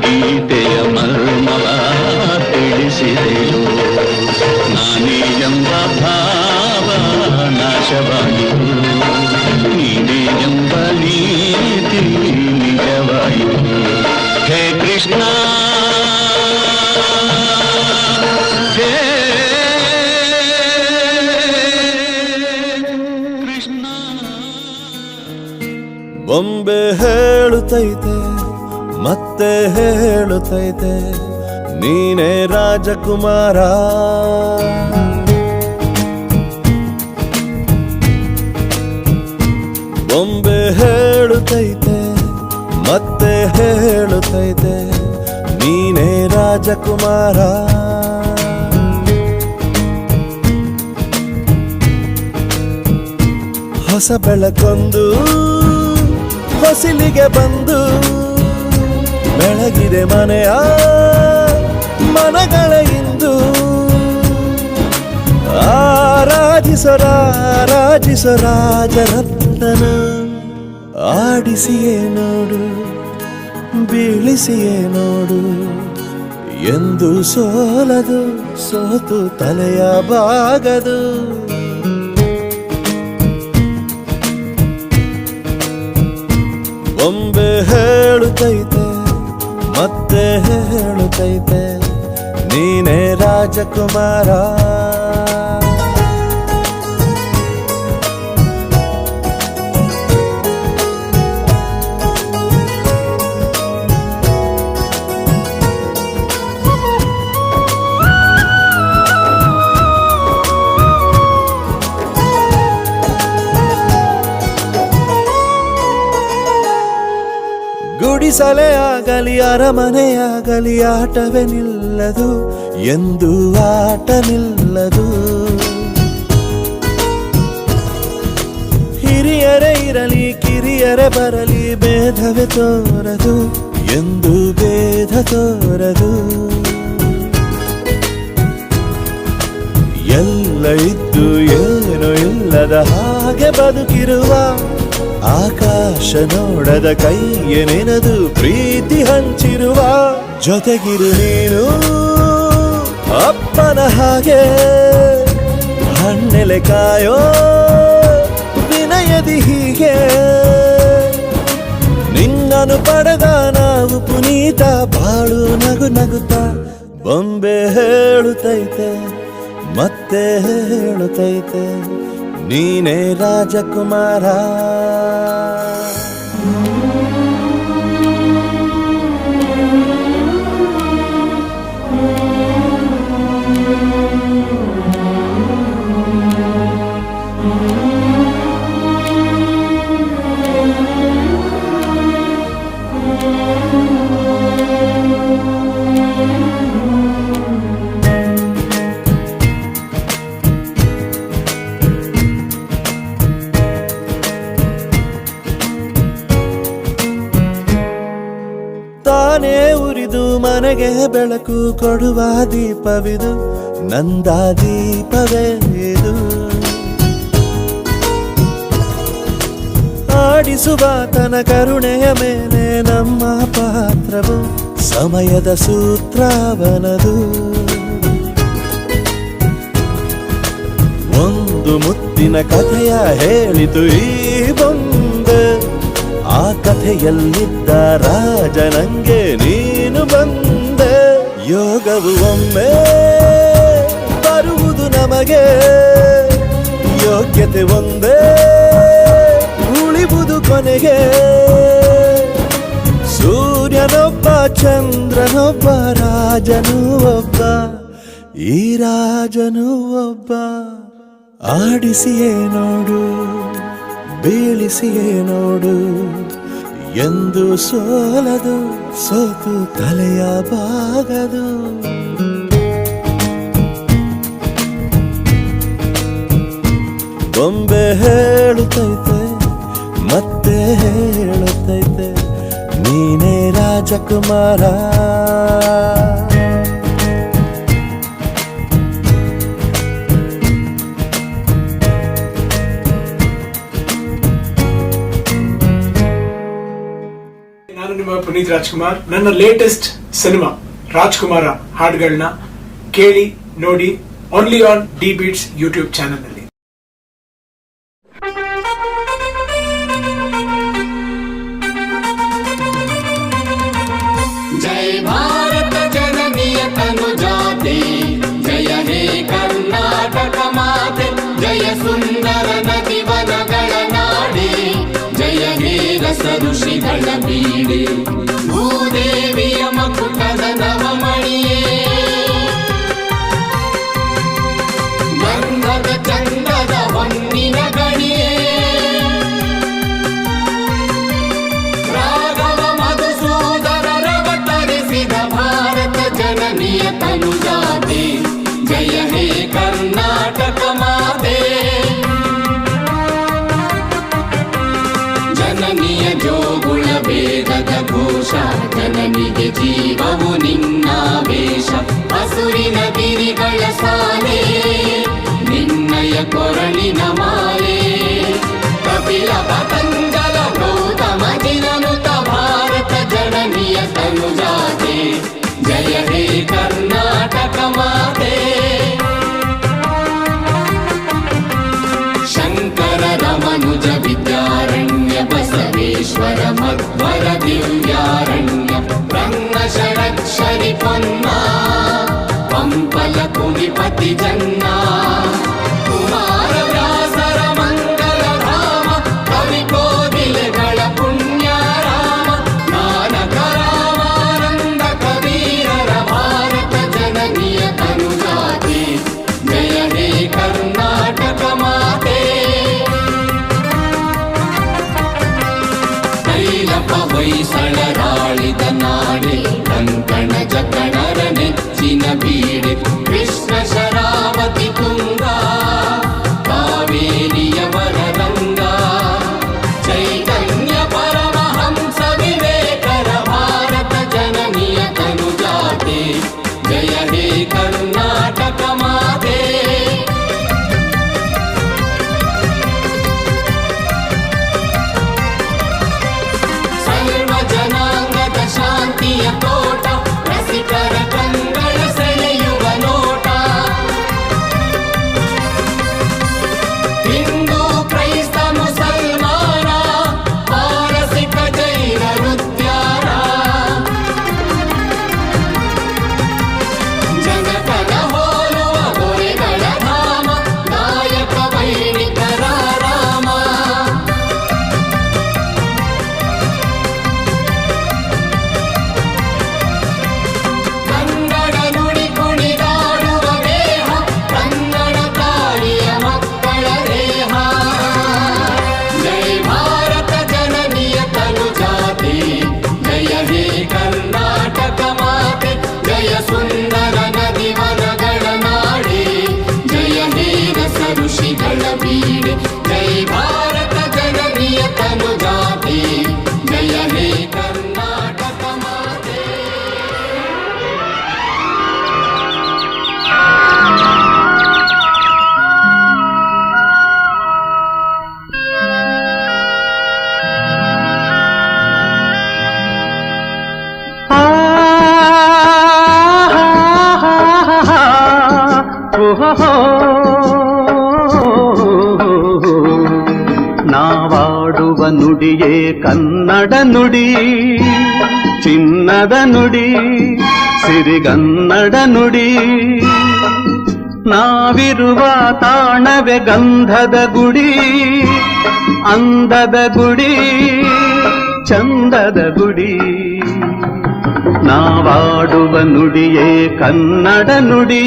ಗೀತೆಯ ಮರ್ಮವ ತಿಳಿಸಿದೆಯೋ. ನಾನೇ ಎಂಬ ಭಾವ ನಾಶವಾಯಿತು, ನೀನೇ ಎಂಬ ನೀತಿ ನಿಜವಾಯಿತು. ಹೇ ಕೃಷ್ಣ ಹೇ ಕೃಷ್ಣ. ಬೊಂಬೆ ಹೇಳುತ್ತೈತೆ ಮತ್ತೆ ಹೇಳುತ್ತೈತೆ ನೀನೇ ರಾಜಕುಮಾರ. ಬೊಂಬೆ ಹೇಳುತ್ತೈತೆ ಮತ್ತೆ ಹೇಳುತ್ತೈತೆ ನೀನೇ ರಾಜಕುಮಾರ. ಹೊಸ ಬೆಳಕೊಂದು ಹೊಸಿಲಿಗೆ ಬಂದು ಬೆಳಗಿದೆ ಮನೆಯ ಮನಗಳ ಇಂದು. ಆರಾಧಿಸೋ ರಾಜರತ್ನನ ಆಡಿಸಿಯೇ ನೋಡು ಬೀಳಿಸಿಯೇ ನೋಡು ಎಂದು ಸೋಲದು ಸೋತು ತಲೆಯ ಬಾಗದು. ಬೊಂಬೆ ಹೇಳುತ್ತೈತೆ ಮತ್ತೆ ಹೇಳುತ್ತೈತೆ ನೀನೇ ರಾಜಕುಮಾರ. ಗುಡಿಸಲೇ ಆಗಲಿ ಅರಮನೆಯಾಗಲಿ ಆಟವೇ ನಿಲ್ಲದು ಎಂದು ಆಟ ನಿಲ್ಲದು. ಹಿರಿಯರೇ ಇರಲಿ ಕಿರಿಯರೇ ಬರಲಿ ಭೇದವೇ ತೋರದು ಎಂದು ಭೇದ ತೋರದು. ಎಲ್ಲ ಇದ್ದು ಏನು ಇಲ್ಲದ ಹಾಗೆ ಬದುಕಿರುವ ಆಕಾಶ ನೋಡದ ಕೈಯೇ ನೆನೆದು ಪ್ರೀತಿ ಹಂಚಿರುವ. ಜೊತೆಗಿರು ನೀನು ಅಪ್ಪನ ಹಾಗೆ ಹಣ್ಣೆಲೆ ಕಾಯೋ ವಿನಯದಿ ಹೀಗೆ. ನಿನ್ನನ್ನು ಪಡೆದ ನಾವು ಪುನೀತ ಬಾಳು ನಗು ನಗುತ್ತಾ. ಬೊಂಬೆ ಹೇಳುತ್ತೈತೆ ಮತ್ತೆ ಹೇಳುತ್ತೈತೆ ನೀನೇ ರಾಜಕುಮಾರ. ತಾನೇ ಉರಿದು ಮನೆಗೆ ಬೆಳಕು ಕೊಡುವ ದೀಪವಿದು ನಂದ ದೀಪವೇ ಇದು. ಆಡಿಸುವ ತನ ಕರುಣೆಯ ಮೇಲೆ ನಮ್ಮ ಪಾತ್ರವು ಸಮಯದ ಸೂತ್ರವನದು. ಒಂದು ಮುತ್ತಿನ ಕಥೆಯ ಹೇಳಿತು ಈ ಬೊಂಬೆ. ಆ ಕಥೆಯಲ್ಲಿದ್ದ ರಾಜ ನಂಗೆ ನೀನು ಬಂದೆ. ಯೋಗವು ಒಮ್ಮೆ ಬರುವುದು ನಮಗೆ ಯೋಗ್ಯತೆ ಒಂದೇ ಉಳಿವುದು ಕೊನೆಗೆ. ಸೂರ್ಯನೊಬ್ಬ ಚಂದ್ರನೊಬ್ಬ ರಾಜನು ಒಬ್ಬ ಈ ರಾಜನು ಒಬ್ಬ. ಆಡಿಸಿಯೇ ನೋಡು ಬೀಳಿಸಿಯೇ ನೋಡು ಎಂದು ಸೋಲದು ಸೋತು ತಲೆಯ ಬಾಗದು. ಬೊಂಬೆ ಹೇಳುತ್ತೈತೆ ಮತ್ತೆ ಹೇಳುತ್ತೈತೆ ನೀನೇ ರಾಜಕುಮಾರ. ನಾನು ನಿಮ್ಮ ಪುನೀತ್ ರಾಜ್ಕುಮಾರ್. ನನ್ನ ಲೇಟೆಸ್ಟ್ ಸಿನಿಮಾ ರಾಜ್ಕುಮಾರ ಹಾಡುಗಳನ್ನ ಕೇಳಿ ನೋಡಿ only on the beats YouTube channel ನಲ್ಲಿ. ಜಯ ಭಾರತ ಜನನಿಯ ತನು ಜಾತಿ, ಜಯ ಹೇ ಕರ್ನಾಟಕ ಮಾತೆ, ಜಯ ಸುಂದರ ನದಿ ವನಗಳ ನಾಡಿ, ಜಯ ಹೇ ಋಷಿಗಳ ಬೀಡೆ ಭೂದೇವಿಯ ಮಕುಟದ ನವಮಣಿಯೇ ಗಂಧದ ಚಂದದ ಹೊನ್ನಿನ ಗಣಿಯೇ ರಾಘವ ಮಧುಸೂದನರವತರಿಸಿದ ಭಾರತ ಜನನಿಯ ತನುಜಾತೆ ಜಯ ಹೇ ಕರ್ನಾಟಕ ಮಾತೆ ಜನನಿಯ ಜೋಗುಳ ವೇದದ ಘೋಷ ಜನನಿಗೆ ಜೀವವು ನಿನ್ನಾವೇಶ ಹಸುರಿನ ಗಿರಿಗಳ ಸಾಲೆ ನಿನ್ನಯ ಕೊರಳಿನ ಮಾಲೆ ಕಪಿಲ ಪತಂಜಲ ಗೌತಮ ಜಿನನುತ ಭಾರತ ಜನನಿಯ ತನುಜಾತೆ ಜಯ ಹೇ ಕರ್ನಾಟಕ ಮಾತೆ ಶಂಕರ ರಮನುಜ ವಿದ್ಯಾರಣ್ಯ ಬಸವೇಶ್ವರ ಮಧ್ವರ ದಿವ್ಯಾರಣ್ಯ ಬ್ರಹ್ಮ ಷಡಕ್ಷರಿ ಪೊನ್ನ ಪಂಪಲ ಕುಮಿಪತಿ ಜನ್ನ ಕುಮಾರ ವ್ಯಾಸರ ಮಂಗಲ ಧಾಮ ಕವಿ ಕೋಗಿಲೆಗಳ ಪುಣ್ಯ ರಾಮ ನಾನಕ ರಾಮಾನಂದ ಕಬೀರರ ಭಾರತ ಜನನಿಯ ತನುಜಾತೆ ಜಯ ಹೇ ಕರ್ನಾಟಕ ಮಾತೆ ಕೈಲಪ ಹೊಯ್ಸಳರಾಳಿದ ನಾಡೆ ಕಂಕಣ ಜಕಣರ ನೆಚ್ಚಿನ ಬೀಡೆ ಕೃಷ್ಣ ಶರಾವತಿ ತುಂಗ ಕಾವೇರಿಯ ವರರಂಗ ಚೈತನ್ಯ ಪರಮಹಂಸ ವಿವೇಕರ ಭಾರತ ಜನನಿಯ ತನುಜಾತೆ ಜಯ ಹೇ ಕರ್ನಾಟಕ ಮಾತೆ ಸರ್ವ ಜನಾಂಗದ ಶಾಂತಿಯ ತೋಟ ರಸಿಕರ ಕಂಗಳ ಸೆಳೆಯುವ ನೋಟ ಹಿಂದೂ ಕ್ರೈಸ್ತ ಮುಸಲ್ಮಾನ ಪಾರಸಿಕ ಜೈನ ನೃತ್ಯಾರ ಜಗತನ ಹೋಲುವ ದೊರೆಗಳ ಧಾಮ ನಾಯಕ ವೈಣಿಕರ ರಾಮ ಕನ್ನಡ ನುಡಿ ಕುಣಿದಾಡುವ ದೇಹ ಕನ್ನಡ ತಾಯಿಯ ಮಕ್ಕಳ ದೇಹ ಜಯ ಭಾರತ ಜನನಿಯ ತನುಜಾತೆ ಜಯ ಹೇ ಕರ್ನಾಟಕ ಮಾತೆ ಜಯ ಸುಂದರ ನದಿ ವನಗಳ ನಾಡೆ ಜಯ ಹೇ ರಸ ಋಷಿಗಳ ಬೀಡೆ ಜಯ ಭಾರತ ಜನನಿಯ ತನುಜಾತೆ ಜಯ ಹೇ ಕರ್ನಾಟಕ ಮಾತೆ ನಾವಾಡುವ ನುಡಿಯೇ ಕನ್ನಡ ನುಡಿ ಚಿನ್ನದ ನುಡಿ ಸಿರಿಗನ್ನಡ ನುಡಿ ನಾವಿರುವ ತಾಣವೇ ಗಂಧದ ಗುಡಿ ಅಂದದ ಗುಡಿ ಚಂದದ ಗುಡಿ ನಾವಾಡುವ ನುಡಿಯೇ ಕನ್ನಡ ನುಡಿ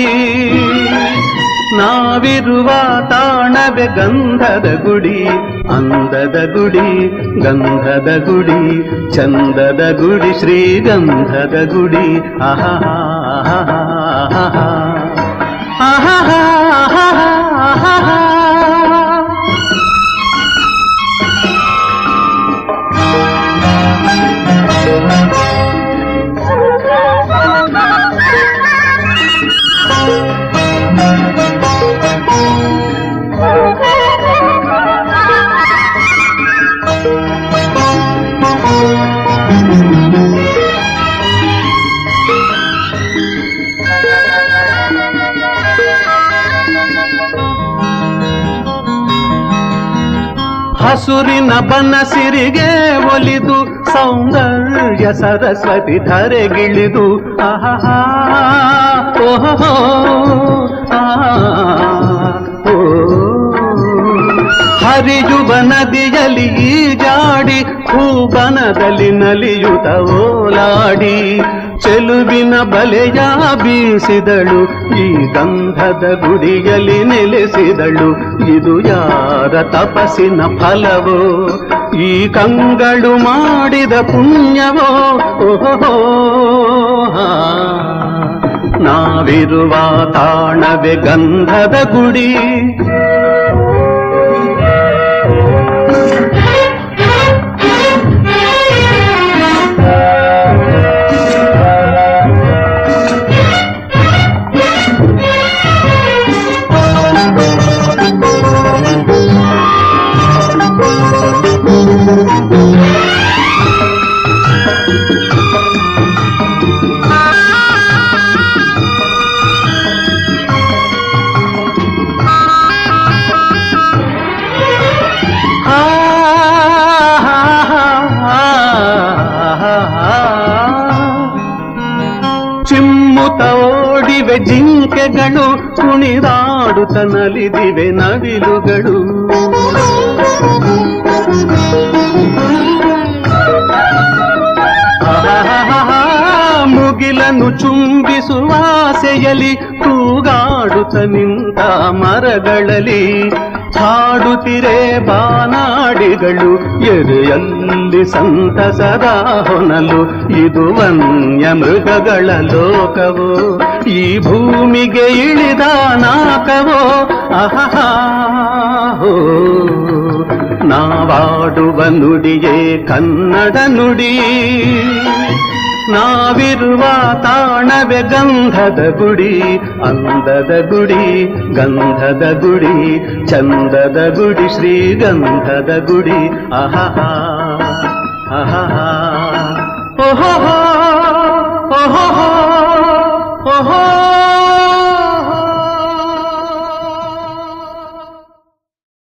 ನಾವಿರುವ ತಾಣವೇ ಗಂಧದ ಗುಡಿ ಅಂದದ ಗುಡಿ ಗಂಧದ ಗುಡಿ ಚಂದದ ಗುಡಿ ಶ್ರೀಗಂಧದ ಗುಡಿ ಆಹಾ ಆಹಾ ಆಹಾ ಆಹಾ ಹಸುರಿನ ಬನಸಿರಿಗೆ ಒಲಿದು ಸೌಂದರ್ಯ ಸರಸ್ವತಿ ಧರೆಗಿಳಿದು ಆಹಾ ಓಹೋ ಹರಿಯುವ ನದಿಯಲ್ಲಿ ಈಜಾಡಿ ಹೂಬನದಲ್ಲಿ ನಲಿಯುತ್ತ ಓಲಾಡಿ ಚೆಲುವಿನ ಬಲೆಯ ಬೀಸಿದಳು ಈ ಗಂಧದ ಗುಡಿಯಲ್ಲಿ ನೆಲೆಸಿದಳು. ಇದು ಯಾರ ತಪಸ್ಸಿನ ಫಲವೋ ಈ ಕಂಗಳು ಮಾಡಿದ ಪುಣ್ಯವೋ? ಓಹೋ ನಾವಿರುವ ತಾಣವೇ ಗಂಧದ ಗುಡಿ. ಚಿಮ್ಮುತ್ತ ಓಡಿವೆ ಜಿಂಕೆಗಳು, ಕುಣಿದಾಡುತ್ತ ನಲಿದಿವೆ ನವಿಲುಗಳು. ಮುಗಿಲನ್ನು ಚುಂಬಿಸುವ ಆಸೆಯಲ್ಲಿ ತೂಗಾಡುತ್ತ ನಿಂತ ಮರಗಳಲ್ಲಿ ಹಾಡುತ್ತಿರೆ ಬಾನಾಡಿಗಳು. ಎದೆಯಲ್ಲಿ ಸಂತಸದ ಹೊನಲು ಇದು ವನ್ಯ ಮೃಗಗಳ ಲೋಕವೋ ಈ ಭೂಮಿಗೆ ಇಳಿದ ನಾಕವೋ? ಆಹಾ ನಾವಾಡುವ ನುಡಿಯೇ ಕನ್ನಡ ನುಡಿ. ನಾವಿರುವ ತಾಣವೇ ಗಂಧದ ಗುಡಿ. ಅಂದದ ಗುಡಿ ಗಂಧದ ಗುಡಿ, ಚಂದದ ಗುಡಿ ಶ್ರೀಗಂಧದ ಗುಡಿ. ಆಹಾ ಆಹಾ ಓಹೋ ಓಹೋ ಓಹೋ